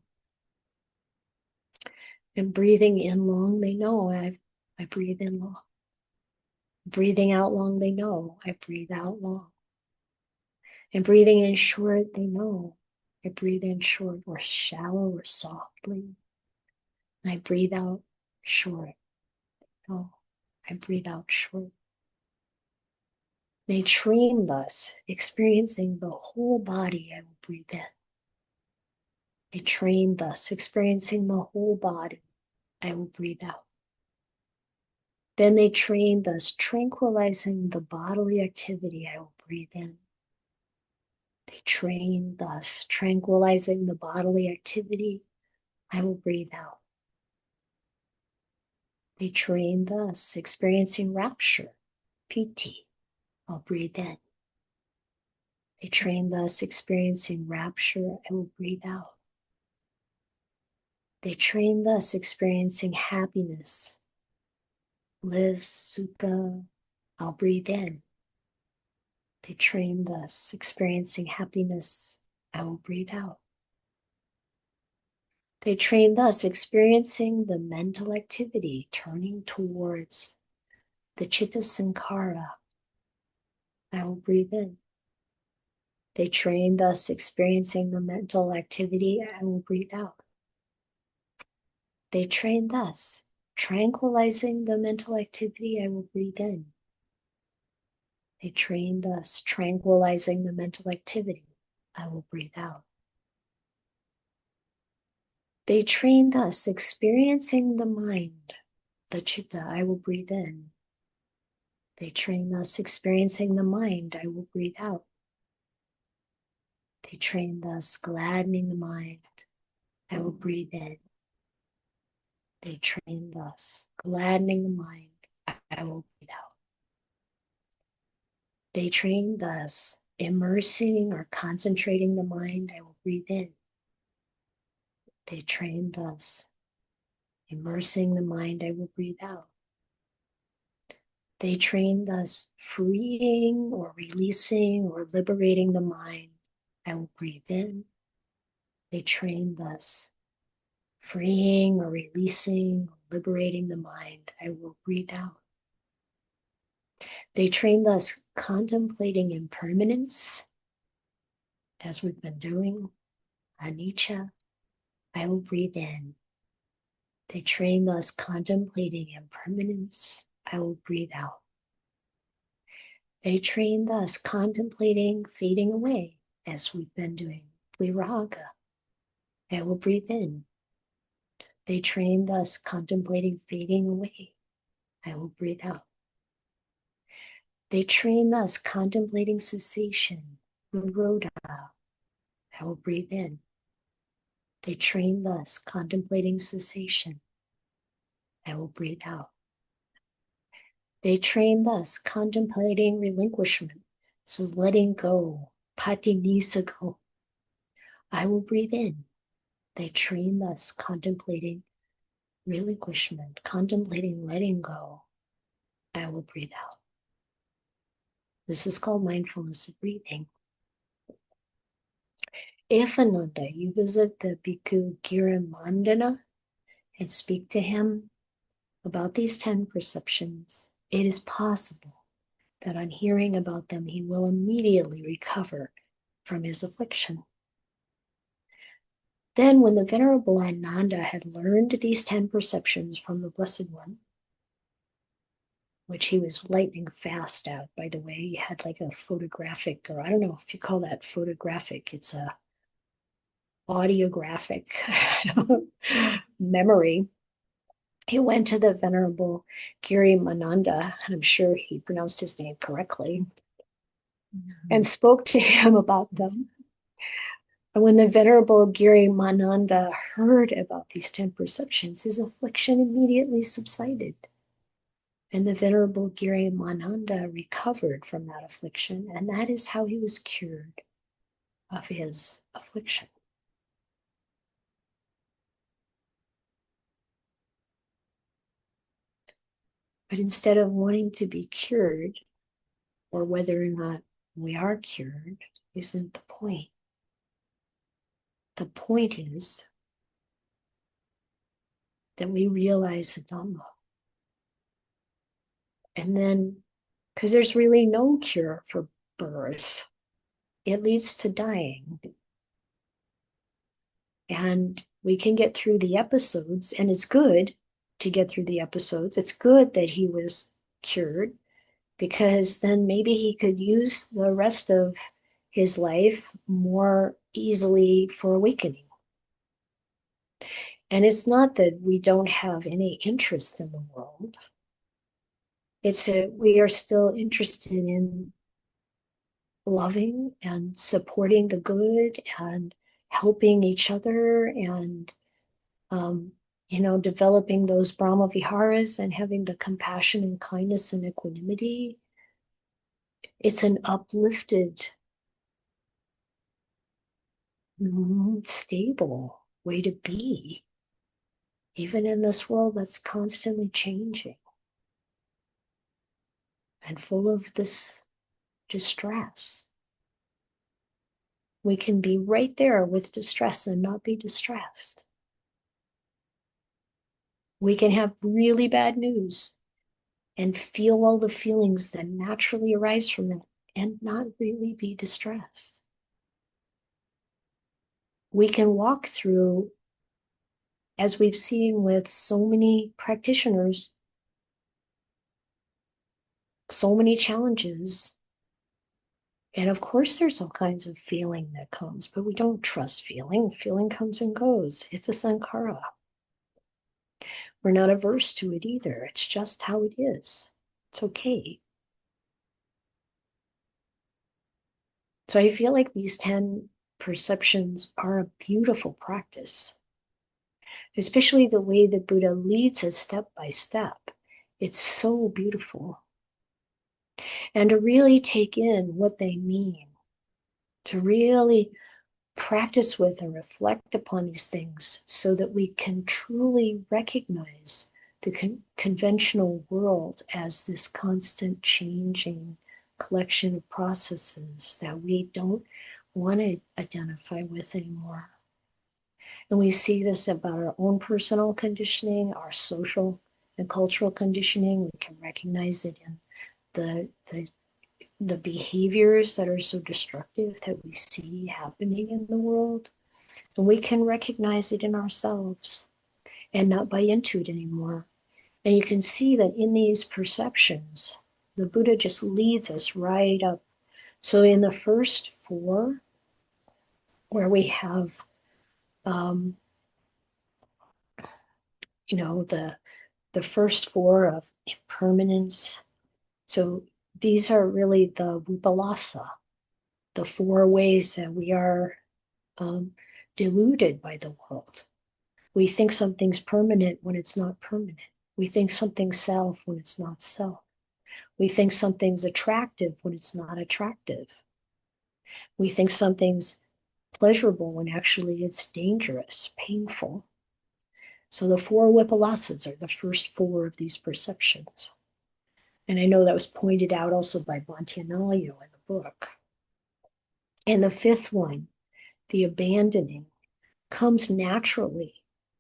And breathing in long, they know I breathe in long. Breathing out long, they know I breathe out long. And breathing in short, they know I breathe in short or shallow or softly. And I breathe out short. No, I breathe out short. They train thus, experiencing the whole body, I will breathe in. They train thus, experiencing the whole body, I will breathe out. Then they train thus, tranquilizing the bodily activity, I will breathe in. They train thus, tranquilizing the bodily activity, I will breathe out. They train thus, experiencing rapture, piti, I'll breathe in. They train thus, experiencing rapture, I will breathe out. They train thus, experiencing happiness, bliss, sukha, I'll breathe in. They train thus, experiencing happiness, I will breathe out. They train thus, experiencing the mental activity, turning towards the citta sankhara, I will breathe in. They train thus, experiencing the mental activity, I will breathe out. They train thus, tranquilizing the mental activity, I will breathe in. They train thus, tranquilizing the mental activity, I will breathe out. They train thus, experiencing the mind, the citta, I will breathe in. They train thus, experiencing the mind, I will breathe out. They train thus, gladdening the mind, I will breathe in. They train thus, gladdening the mind, I will breathe out. They train thus, immersing or concentrating the mind, I will breathe in. They train thus, immersing the mind, I will breathe out. They train thus, freeing or releasing or liberating the mind, I will breathe in. They train thus, freeing or releasing or liberating the mind, I will breathe out. They train thus, contemplating impermanence, as we've been doing, anicca, I will breathe in. They train thus, contemplating impermanence, I will breathe out. They train thus, contemplating fading away, as we've been doing, viraga, I will breathe in. They train thus, contemplating fading away, I will breathe out. They train thus, contemplating cessation, nirodha, I will breathe in. They train thus, contemplating cessation, I will breathe out. They train thus, contemplating relinquishment, says letting go, patinisago. I will breathe in. They train us contemplating relinquishment, contemplating letting go. I will breathe out. This is called mindfulness of breathing. If Ananda, you visit the Bhikkhu Girimānanda and speak to him about these 10 perceptions, it is possible that on hearing about them, he will immediately recover from his affliction. Then, when the Venerable Ananda had learned these 10 perceptions from the Blessed One, which he was lightning fast at, by the way, he had like a photographic, or I don't know if you call that photographic, it's a audiographic memory. He went to the Venerable Girimānanda, and I'm sure he pronounced his name correctly, and spoke to him about them. And when the Venerable Girimānanda heard about these 10 perceptions, his affliction immediately subsided. And the Venerable Girimānanda recovered from that affliction, and that is how he was cured of his affliction. But instead of wanting to be cured, or whether or not we are cured, isn't the point. The point is that we realize the Dhamma. And then, because there's really no cure for birth, it leads to dying. And we can get through the episodes, and it's good to get through the episodes. It's good that he was cured, because then maybe he could use the rest of his life more easily for awakening. And it's not that we don't have any interest in the world. It's that we are still interested in loving and supporting the good and helping each other and, developing those Brahma Viharas and having the compassion and kindness and equanimity. It's an uplifted, stable way to be, even in this world that's constantly changing and full of this distress. We can be right there with distress and not be distressed. We can have really bad news and feel all the feelings that naturally arise from it and not really be distressed. We can walk through, as we've seen with so many practitioners, so many challenges. And of course, there's all kinds of feeling that comes, but we don't trust feeling. Feeling comes and goes. It's a sankhara. We're not averse to it either. It's just how it is. It's okay. So I feel like these 10 perceptions are a beautiful practice, especially the way the Buddha leads us step by step. It's so beautiful. And to really take in what they mean, to really practice with and reflect upon these things so that we can truly recognize the conventional world as this constant changing collection of processes that we don't want to identify with anymore. And we see this about our own personal conditioning, our social and cultural conditioning. We can recognize it in the behaviors that are so destructive that we see happening in the world. And we can recognize it in ourselves and not buy into it anymore. And you can see that in these perceptions, the Buddha just leads us right up. So in the first 4, where we have, the first 4 of impermanence. So these are really the vipallasa, the 4 ways that we are deluded by the world. We think something's permanent when it's not permanent. We think something's self when it's not self. We think something's attractive when it's not attractive. We think something's pleasurable when actually it's dangerous, painful. So the four vipalasas are the first four of these perceptions. And I know that was pointed out also by Bhikkhu Anālayo in the book. And the fifth one, the abandoning, comes naturally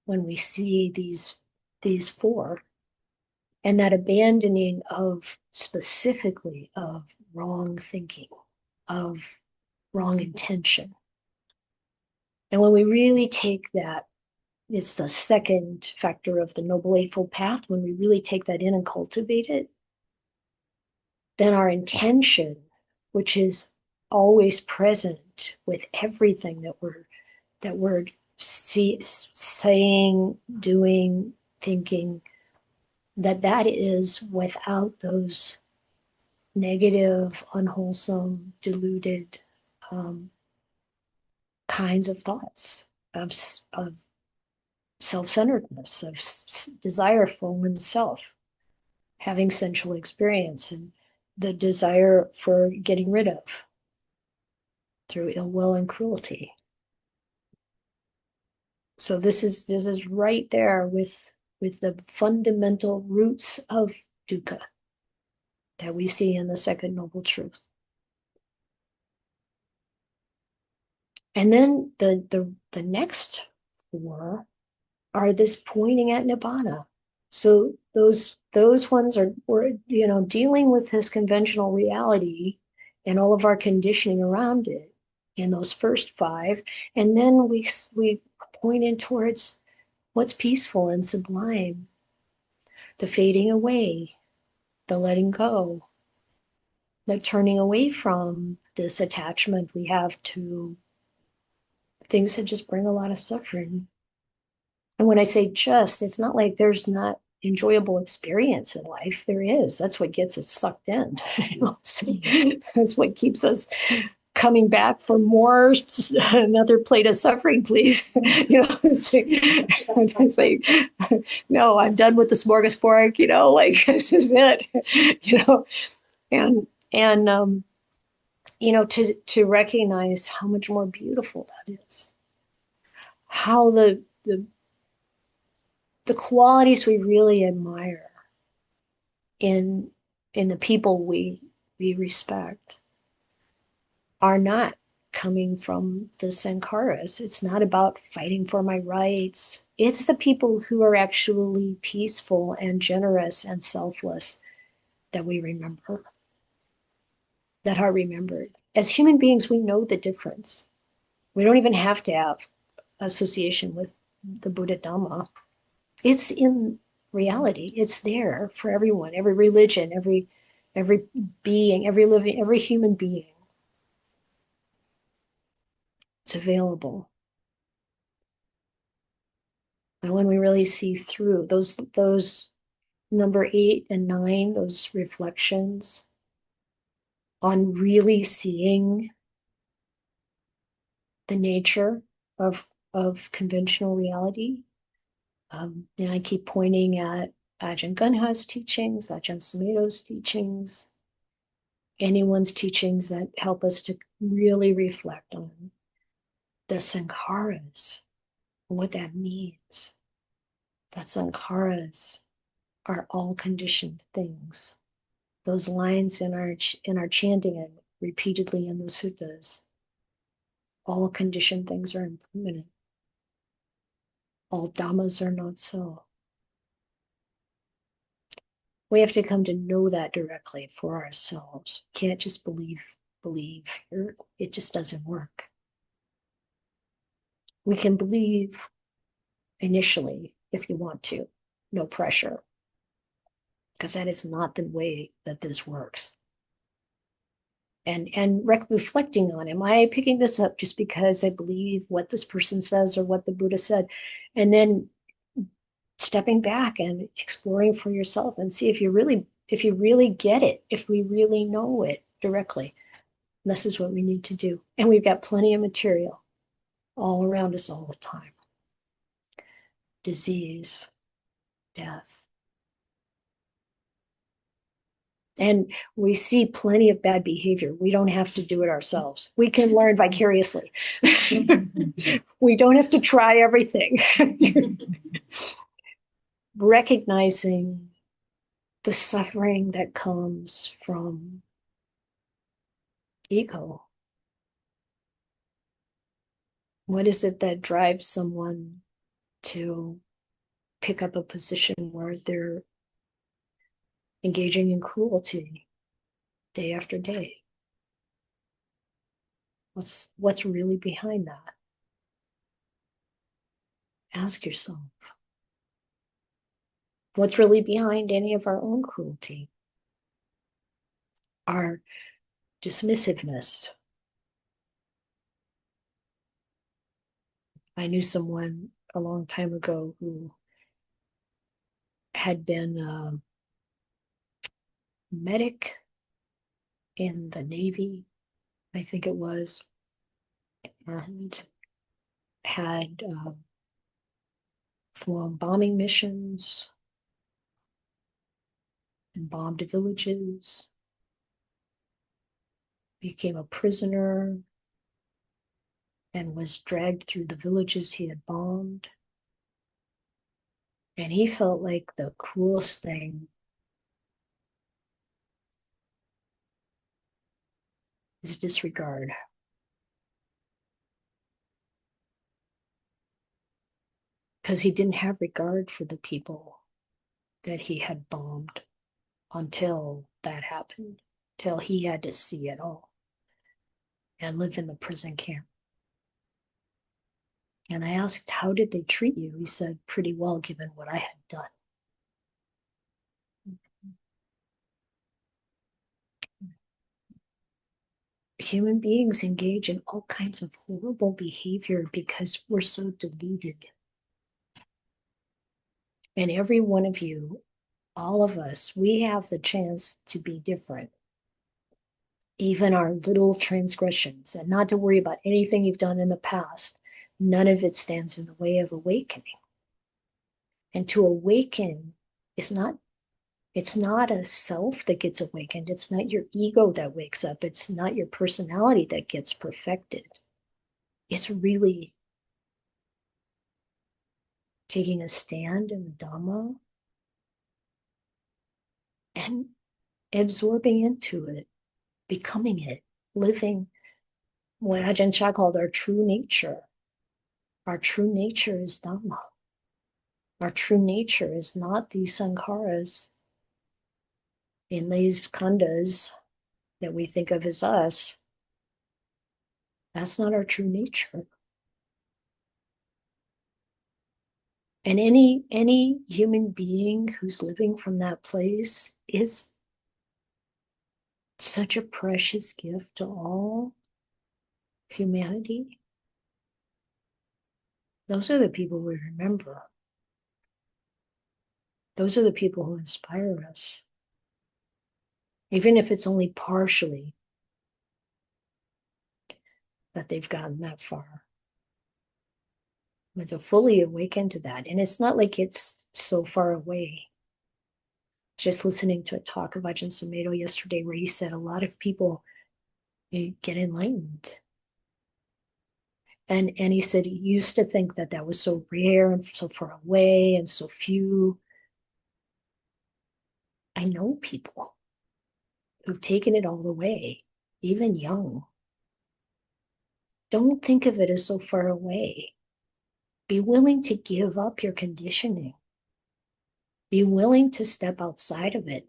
when we see these four. And that abandoning of specifically of wrong thinking, of wrong intention. And when we really take that, it's the second factor of the Noble Eightfold Path. When we really take that in and cultivate it, then our intention, which is always present with everything that we're saying, doing, thinking, that is without those negative, unwholesome, deluded kinds of thoughts of self-centeredness, of desire for oneself, having sensual experience, and the desire for getting rid of through ill will and cruelty. So this is right there with the fundamental roots of dukkha that we see in the second noble truth. And then the next four are this pointing at nibbana. So those ones we're dealing with this conventional reality and all of our conditioning around it in those first five, and then we point in towards what's peaceful and sublime, the fading away, the letting go, the turning away from this attachment we have to things that just bring a lot of suffering. And when I say just, it's not like there's not enjoyable experience in life. There is. That's what gets us sucked in. That's what keeps us coming back for more, another plate of suffering, please. It's like, no, I'm done with the smorgasbord, this is it, and to recognize how much more beautiful that is, how the qualities we really admire in the people we respect are not coming from the sankharas. It's not about fighting for my rights. It's the people who are actually peaceful and generous and selfless that we remember, that are remembered. As human beings, we know the difference. We don't even have to have association with the Buddha Dhamma. It's in reality. It's there for everyone, every religion, every being, every human being. It's available. And when we really see through those number 8 and 9, those reflections on really seeing the nature of conventional reality. And I keep pointing at Ajahn Gunha's teachings, Ajahn Sumedho's teachings, anyone's teachings that help us to really reflect on the sankharas, and what that means. That sankharas are all conditioned things. Those lines in our chanting and repeatedly in the suttas, all conditioned things are impermanent. All dhammas are not so. We have to come to know that directly for ourselves. Can't just believe. It just doesn't work. We can believe initially if you want to, no pressure, because that is not the way that this works. And reflecting on, am I picking this up just because I believe what this person says or what the Buddha said? And then stepping back and exploring for yourself and see if you really get it, if we really know it directly. This is what we need to do. And we've got plenty of material all around us all the time. Disease, death, And we see plenty of bad behavior. We don't have to do it ourselves. We can learn vicariously. We don't have to try everything. Recognizing the suffering that comes from ego. What is it that drives someone to pick up a position where they're engaging in cruelty day after day? What's really behind that? Ask yourself. What's really behind any of our own cruelty? Our dismissiveness. I knew someone a long time ago who had been a medic in the Navy, I think it was, and had flown bombing missions and bombed villages, became a prisoner, and was dragged through the villages he had bombed. And he felt like the cruelest thing is disregard. Because he didn't have regard for the people that he had bombed until that happened, till he had to see it all and live in the prison camp. And I asked, how did they treat you? He said, pretty well, given what I had done. Human beings engage in all kinds of horrible behavior because we're so deluded. And every one of you, all of us, we have the chance to be different. Even our little transgressions, and not to worry about anything you've done in the past, none of it stands in the way of awakening. And to awaken is not, it's not a self that gets awakened. It's not your ego that wakes up. It's not your personality that gets perfected. It's really taking a stand in the Dhamma and absorbing into it, becoming it, living what Ajahn Chah called our true nature. Our true nature is Dhamma. Our true nature is not these sankharas in these khandhas that we think of as us. That's not our true nature. And any human being who's living from that place is such a precious gift to all humanity. Those are the people we remember. Those are the people who inspire us. Even if it's only partially that they've gotten that far. But to fully awaken to that. And it's not like it's so far away. Just listening to a talk of Ajahn Sumedho yesterday where he said a lot of people get enlightened. And he said he used to think that that was so rare and so far away and so few. I know people who've taken it all the way, even young. Don't think of it as so far away. Be willing to give up your conditioning. Be willing to step outside of it.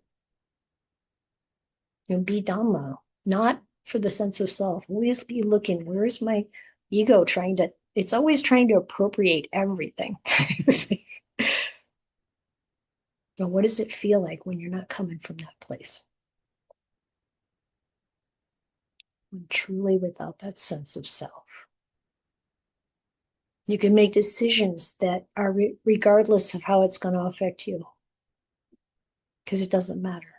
And be Dhamma, not for the sense of self. Always be looking, where's my ego trying to, it's always trying to appropriate everything. But what does it feel like when you're not coming from that place? When truly without that sense of self. You can make decisions that are regardless of how it's going to affect you. Because it doesn't matter.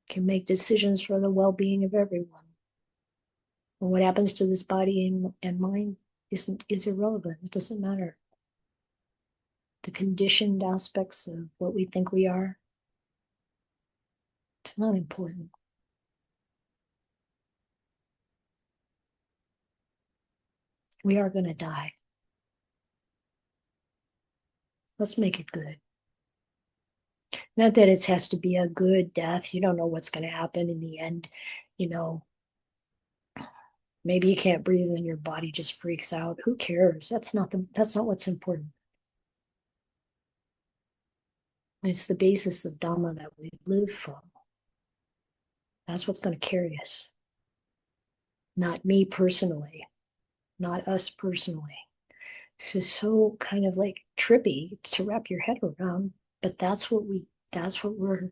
You can make decisions for the well-being of everyone. And what happens to this body and mind is irrelevant. It doesn't matter. the conditioned aspects of what we think we are. It's not important. We are going to die. Let's make it good. Not that it has to be a good death. You don't know what's going to happen in the end. You know, maybe you can't breathe and your body just freaks out. Who cares? That's not what's important. It's the basis of Dhamma that we live from. That's what's going to carry us. Not me personally, not us personally. This is so kind of like trippy to wrap your head around, but that's what we're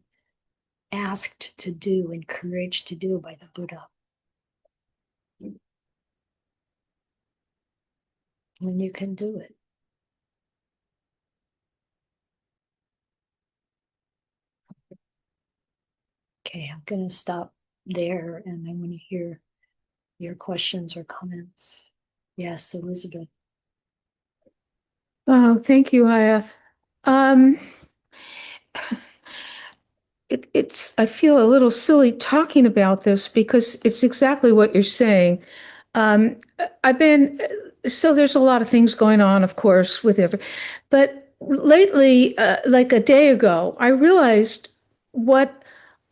asked to do, encouraged to do by the Buddha. And you can do it. Okay, I'm going to stop there and I want to hear your questions or comments. Yes, Elizabeth. Oh, thank you, Ayya. I feel a little silly talking about this because it's exactly what you're saying. Um, so there's a lot of things going on, of course, but lately, like a day ago, I realized what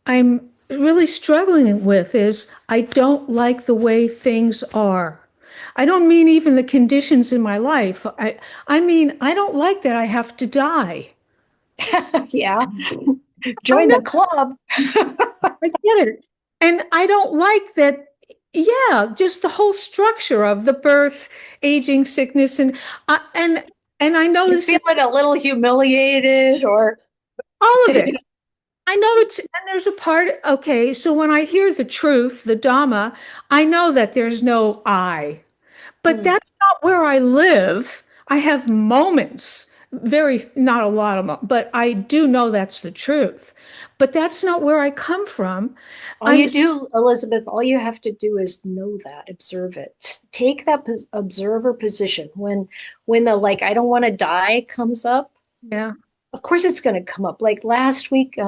I'm really struggling with is I don't like the way things are. I don't mean even the conditions in my life. I mean, I don't like that I have to die. Yeah, I join know, the club. I get it. And I don't like that, yeah, just the whole structure of the birth, aging, sickness, uh, and and I know You this is feeling a little humiliated or all of it. I know and there's a part, okay, so when I hear the truth, the Dhamma, I know that there's no I. But that's not where I live. I have moments, not a lot of moments, but I do know that's the truth. But that's not where I come from. all I'm, you do, Elizabeth, all you have to do is know that, observe it. Take that observer position. When the like, I don't want to die comes up, yeah, of course it's going to come up. Like last week,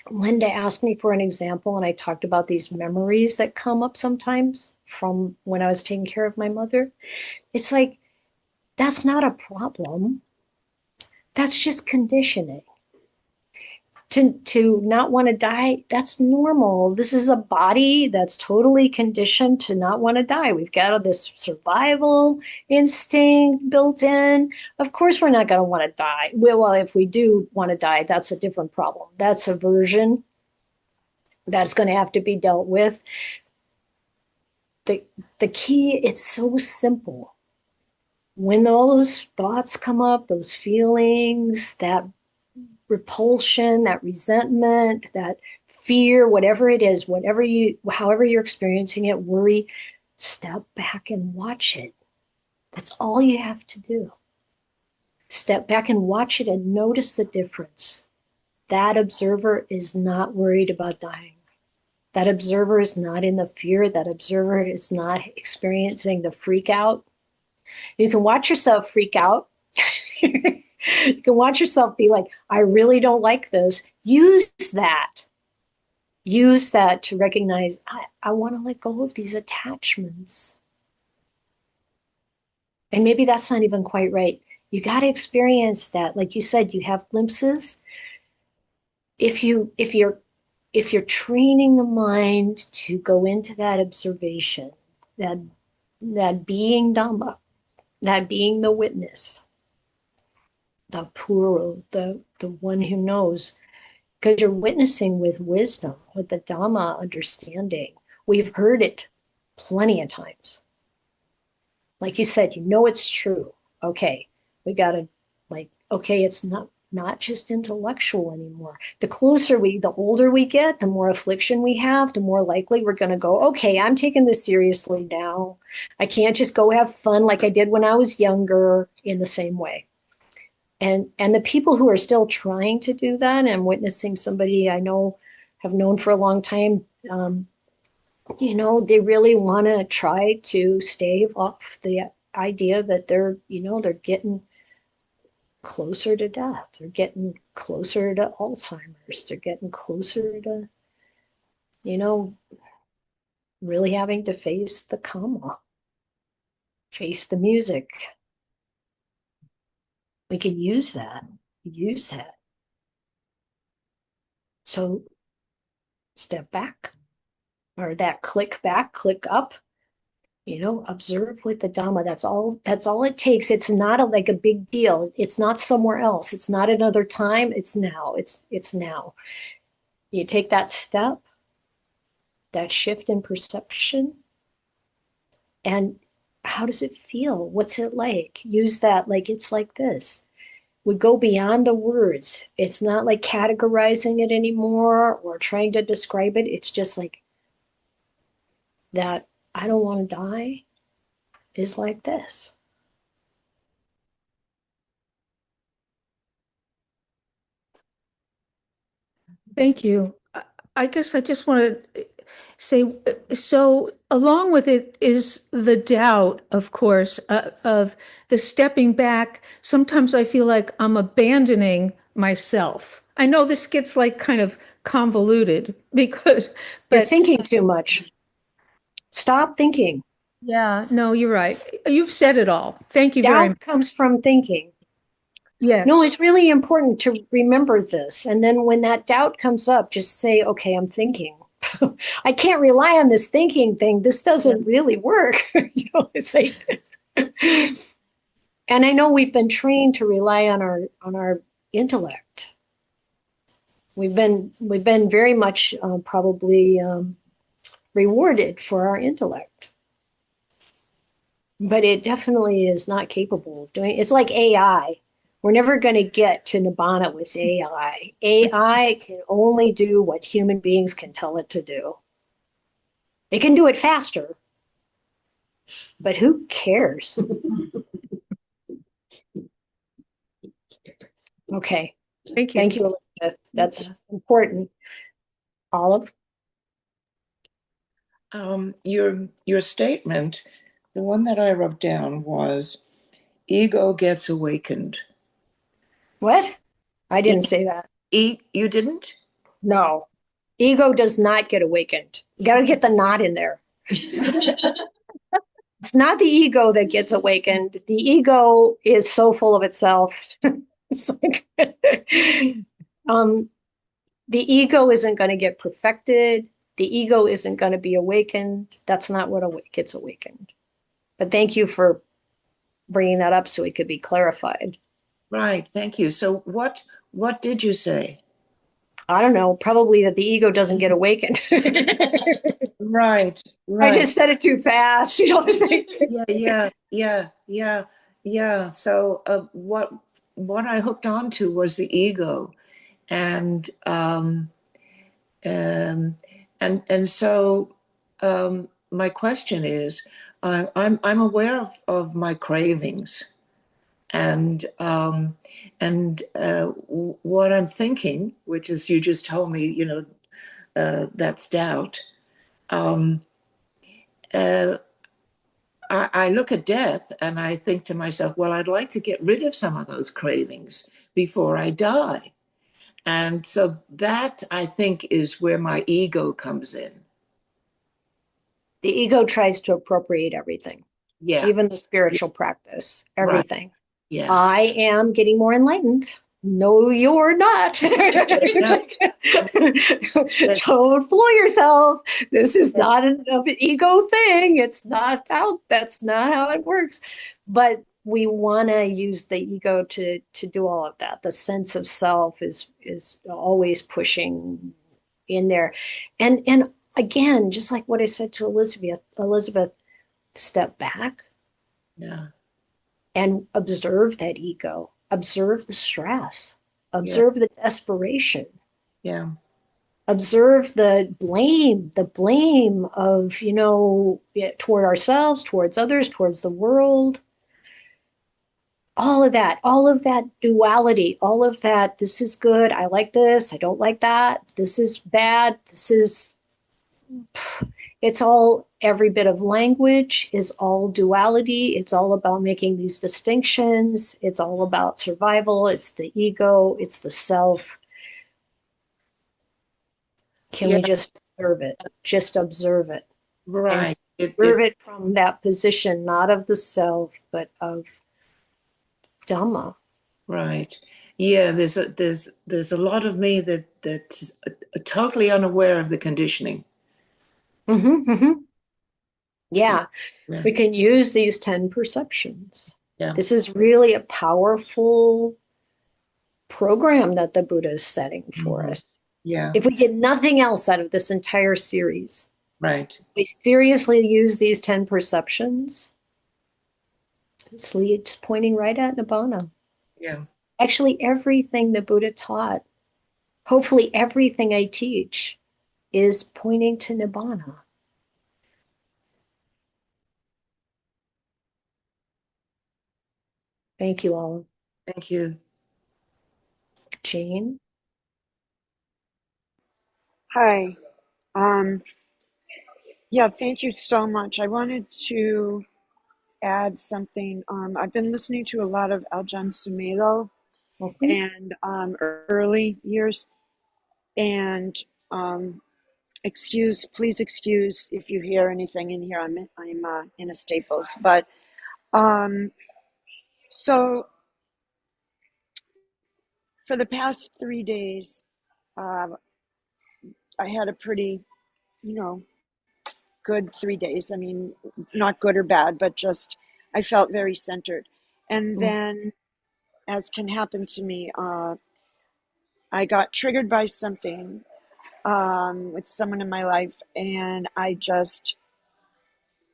Linda asked me for an example, and I talked about these memories that come up sometimes from when I was taking care of my mother. It's like, that's not a problem. That's just conditioning. To not want to die, that's normal. This is a body that's totally conditioned to not want to die. We've got this survival instinct built in. Of course we're not going to want to die. Well, if we do want to die, that's a different problem. That's aversion. That's going to have to be dealt with. The key, it's so simple. When those thoughts come up, those feelings, that repulsion, that resentment, that fear, whatever it is, however you're experiencing it, worry, step back and watch it. That's all you have to do. Step back and watch it and notice the difference. That observer is not worried about dying. That observer is not in the fear. That observer is not experiencing the freak out. You can watch yourself freak out. You can watch yourself be like, I really don't like this. Use that. Use that to recognize, I want to let go of these attachments. And maybe that's not even quite right. You got to experience that. Like you said, you have glimpses. If you're training the mind to go into that observation, that being Dhamma, that being the witness, the puro, the one who knows, because you're witnessing with wisdom, with the Dhamma understanding. We've heard it plenty of times. Like you said, you know it's true. Okay, we got to okay, it's not just intellectual anymore. The older we get, the more affliction we have, the more likely we're going to go, okay, I'm taking this seriously now. I can't just go have fun like I did when I was younger in the same way. And the people who are still trying to do that, and witnessing somebody I know, have known for a long time, they really want to try to stave off the idea that they're getting closer to death. They're getting closer to Alzheimer's. They're getting closer to, you know, really having to face the karma, face the music. We can use that. Use that. So step back, or that click back, click up, observe with the Dhamma. That's all it takes. It's not like a big deal. It's not somewhere else. It's not another time. It's now. It's now. You take that step, that shift in perception, and how does it feel? What's it like? Use that like it's like this. We go beyond the words. It's not like categorizing it anymore or trying to describe it. It's just like that I don't want to die is like this. Thank you. I guess I just want to say, so along with it is the doubt, of course, of the stepping back. Sometimes I feel like I'm abandoning myself. I know this gets like kind of convoluted because, You're but thinking too much. Stop thinking. yeah, no, you're right. You've said it all. Thank you very much. Doubt comes from thinking. No, Yes. it's really important to remember this. And then when that doubt comes up, just say, okay, I'm thinking. I can't rely on this thinking thing. This Yeah. doesn't really work. It's like, and I know we've been trained to rely on our intellect. We've been very much probably rewarded for our intellect, but it definitely is not capable of doing. It's like AI. We're never going to get to Nibbana with AI. AI can only do what human beings can tell it to do. It can do it faster, but who cares? Okay. Thank you. Thank you, Elizabeth. That's important. Olive? Your statement, the one that I wrote down was ego gets awakened. What? I didn't say that. You didn't? No. Ego does not get awakened. You got to get the not in there. It's not the ego that gets awakened. The ego is so full of itself. It's like, the ego isn't going to get perfected. The ego isn't going to be awakened. That's not what gets awakened. But thank you for bringing that up so it could be clarified. Right, thank you. So what did you say? I don't know, probably that the ego doesn't get awakened. Right, I right. just said it too fast. Yeah. So what I hooked onto was the ego, and so my question is, I'm aware of my cravings, and what I'm thinking, which is you just told me, that's doubt. I look at death and I think to myself, well, I'd like to get rid of some of those cravings before I die. And so that, I think, is where my ego comes in. The ego tries to appropriate everything, Yeah. even the spiritual practice, Right. everything. Yeah. I am getting more enlightened. No, you're not. Don't fool yourself. This is not an ego thing. It's not how, that's not how it works. But we want to use the ego to do all of that. The sense of self is always pushing in there. And again, just like what I said to Elizabeth, step back Yeah. and observe that ego, observe the stress, Yeah. observe the desperation, Yeah. observe the blame of, toward ourselves, towards others, towards the world. All of that duality, all of that, this is good, I like this, I don't like that, this is bad, this is, It's all, every bit of language is all duality. It's all about making these distinctions. It's all about survival. It's the ego. It's the self. Can Yeah, we just observe it? Just observe it. And right. observe it from that position, not of the self, but of Dhamma. Right. Yeah, there's a lot of me that's totally unaware of the conditioning. Mm-hmm, mm-hmm. Yeah, Yeah. we can use these 10 perceptions. Yeah. This is really a powerful program that the Buddha is setting for Mhm. us. Yeah. If we get nothing else out of this entire series, Right. we seriously use these 10 perceptions, it's pointing right at Nibbana. Yeah. Actually, everything the Buddha taught, hopefully everything I teach, is pointing to Nibbana. Thank you all. Thank you. Jane? Hi. Um, yeah, thank you so much. I wanted to add something. I've been listening to a lot of Ajahn Sumedho Mhm. and early years, and please excuse if you hear anything in here. I'm in a Staples, but um, so for the past 3 days, uh, I had a pretty, you know, good 3 days. I mean, not good or bad, but just I felt very centered. And then, as can happen to me, I got triggered by something with someone in my life, and I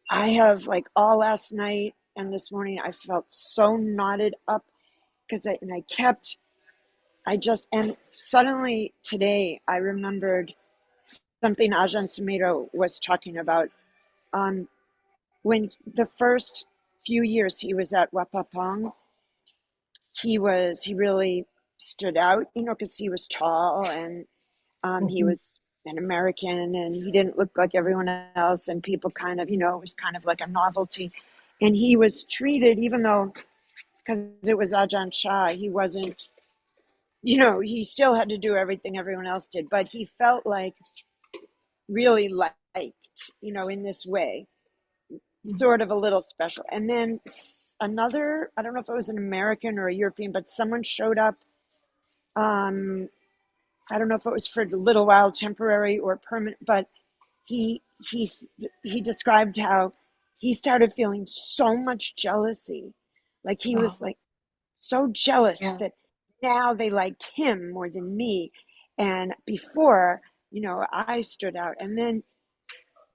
have like all last night and this morning, I felt so knotted up because and suddenly today I remembered something Ajahn Sumedho was talking about. Um, when the first few years he was at Wapapong, he really stood out, because he was tall and he Mhm. was an American and he didn't look like everyone else, and people kind of, it was kind of like a novelty. And he was treated, even though, because it was Ajahn Chah, he wasn't, he still had to do everything everyone else did, but he felt like really liked, in this way, sort of a little special. And then another, I don't know if it was an American or a European, but someone showed up. Um, I don't know if it was for a little while, temporary or permanent, but he he he described how he started feeling so much jealousy, like he was Oh, like so jealous yeah. that now they liked him more than me, and before, I stood out. And then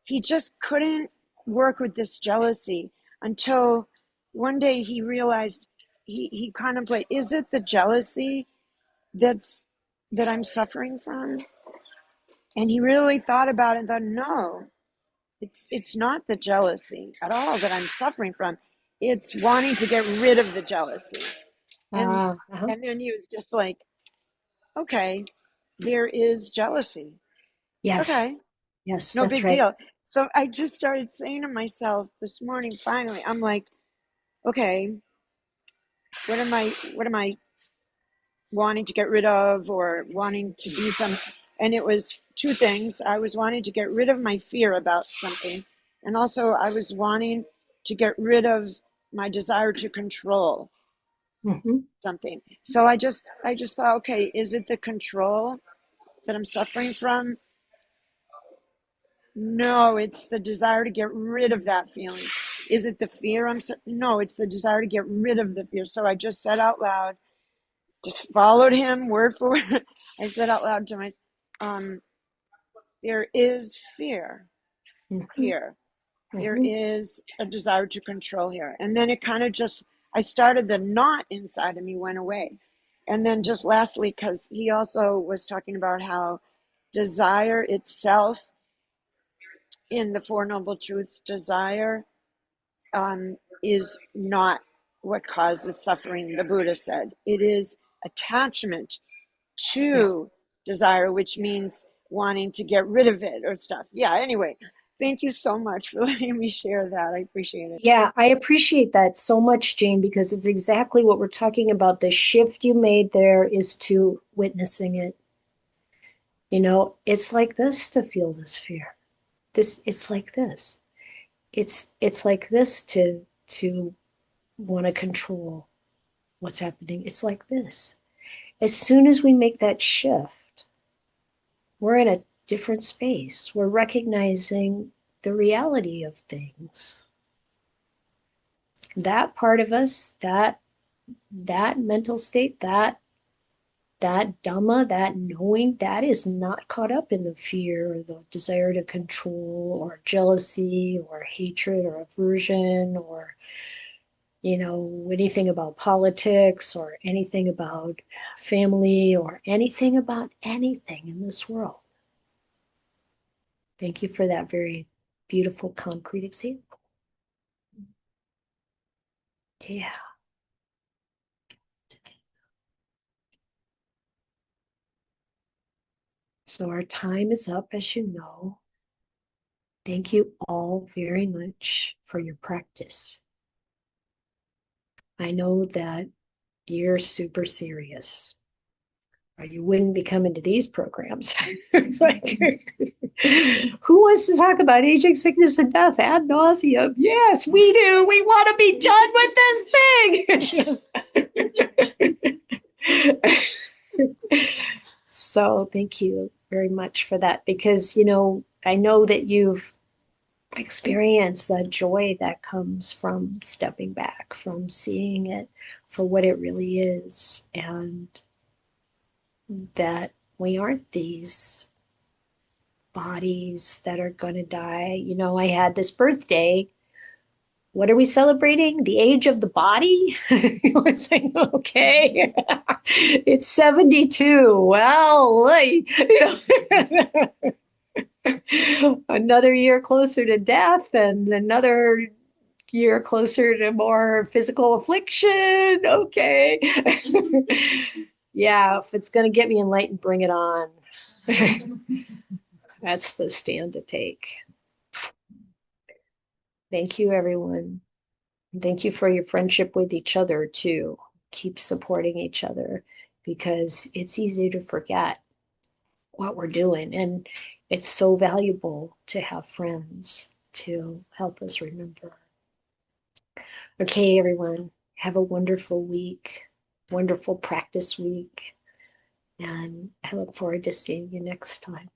he just couldn't work with this jealousy until one day he realized, he contemplated, is it the jealousy that's that I'm suffering from? And he really thought about it and thought, no, it's not the jealousy at all that I'm suffering from. It's wanting to get rid of the jealousy. And Uh-huh. and then he was just like, okay, there is jealousy. Yes. Okay, Yes, no that's big right. deal. So I just started saying to myself this morning, finally, I'm like, okay, what am I wanting to get rid of or wanting to be some? And it was two things. I was wanting to get rid of my fear about something, and also I was wanting to get rid of my desire to control Mhm. something. So I just thought, okay, is it the control that I'm suffering from? No, it's the desire to get rid of that feeling. Is it the fear? No, it's the desire to get rid of the fear. So I just said out loud, just followed him word for word. I said out loud to myself, there is fear Mhm. here. There Mhm. is a desire to control here. And then it kind of just, I started, the knot inside of me went away. And then just lastly, because he also was talking about how desire itself, in the Four Noble Truths, desire is not what causes suffering, the Buddha said. It is attachment Yeah. to desire, which means wanting to get rid of it or stuff. Yeah, anyway. Thank you so much for letting me share that. I appreciate it. Yeah, I appreciate that so much, Jane, because it's exactly what we're talking about. The shift you made there is to witnessing it. You know, it's like this to feel this fear. It's like this. It's like this to want to control what's happening. It's like this. As soon as we make that shift, we're in a different space. We're recognizing the reality of things. That part of us, that mental state, that Dhamma, that knowing, that is not caught up in the fear or the desire to control or jealousy or hatred or aversion or, you know, anything about politics or anything about family or anything about anything in this world. Thank you for that very beautiful, concrete example. Yeah. So our time is up, as you know. Thank you all very much for your practice. I know that you're super serious, or you wouldn't be coming to these programs. It's like, who wants to talk about aging, sickness, and death ad nauseum? Yes, we do. We want to be done with this thing. So thank you very much for that, because, you know, I know that you've experienced the joy that comes from stepping back, from seeing it for what it really is, and that we aren't these bodies that are going to die. You know, I had this birthday. What are we celebrating? The age of the body? I was like, okay, it's 72. Well, you know, another year closer to death and another year closer to more physical affliction. Okay. Yeah, if it's going to get me enlightened, bring it on. That's the stand to take. Thank you, everyone. Thank you for your friendship with each other, too. Keep supporting each other, because it's easy to forget what we're doing. And it's so valuable to have friends to help us remember. Okay, everyone, have a wonderful week, wonderful practice week. And I look forward to seeing you next time.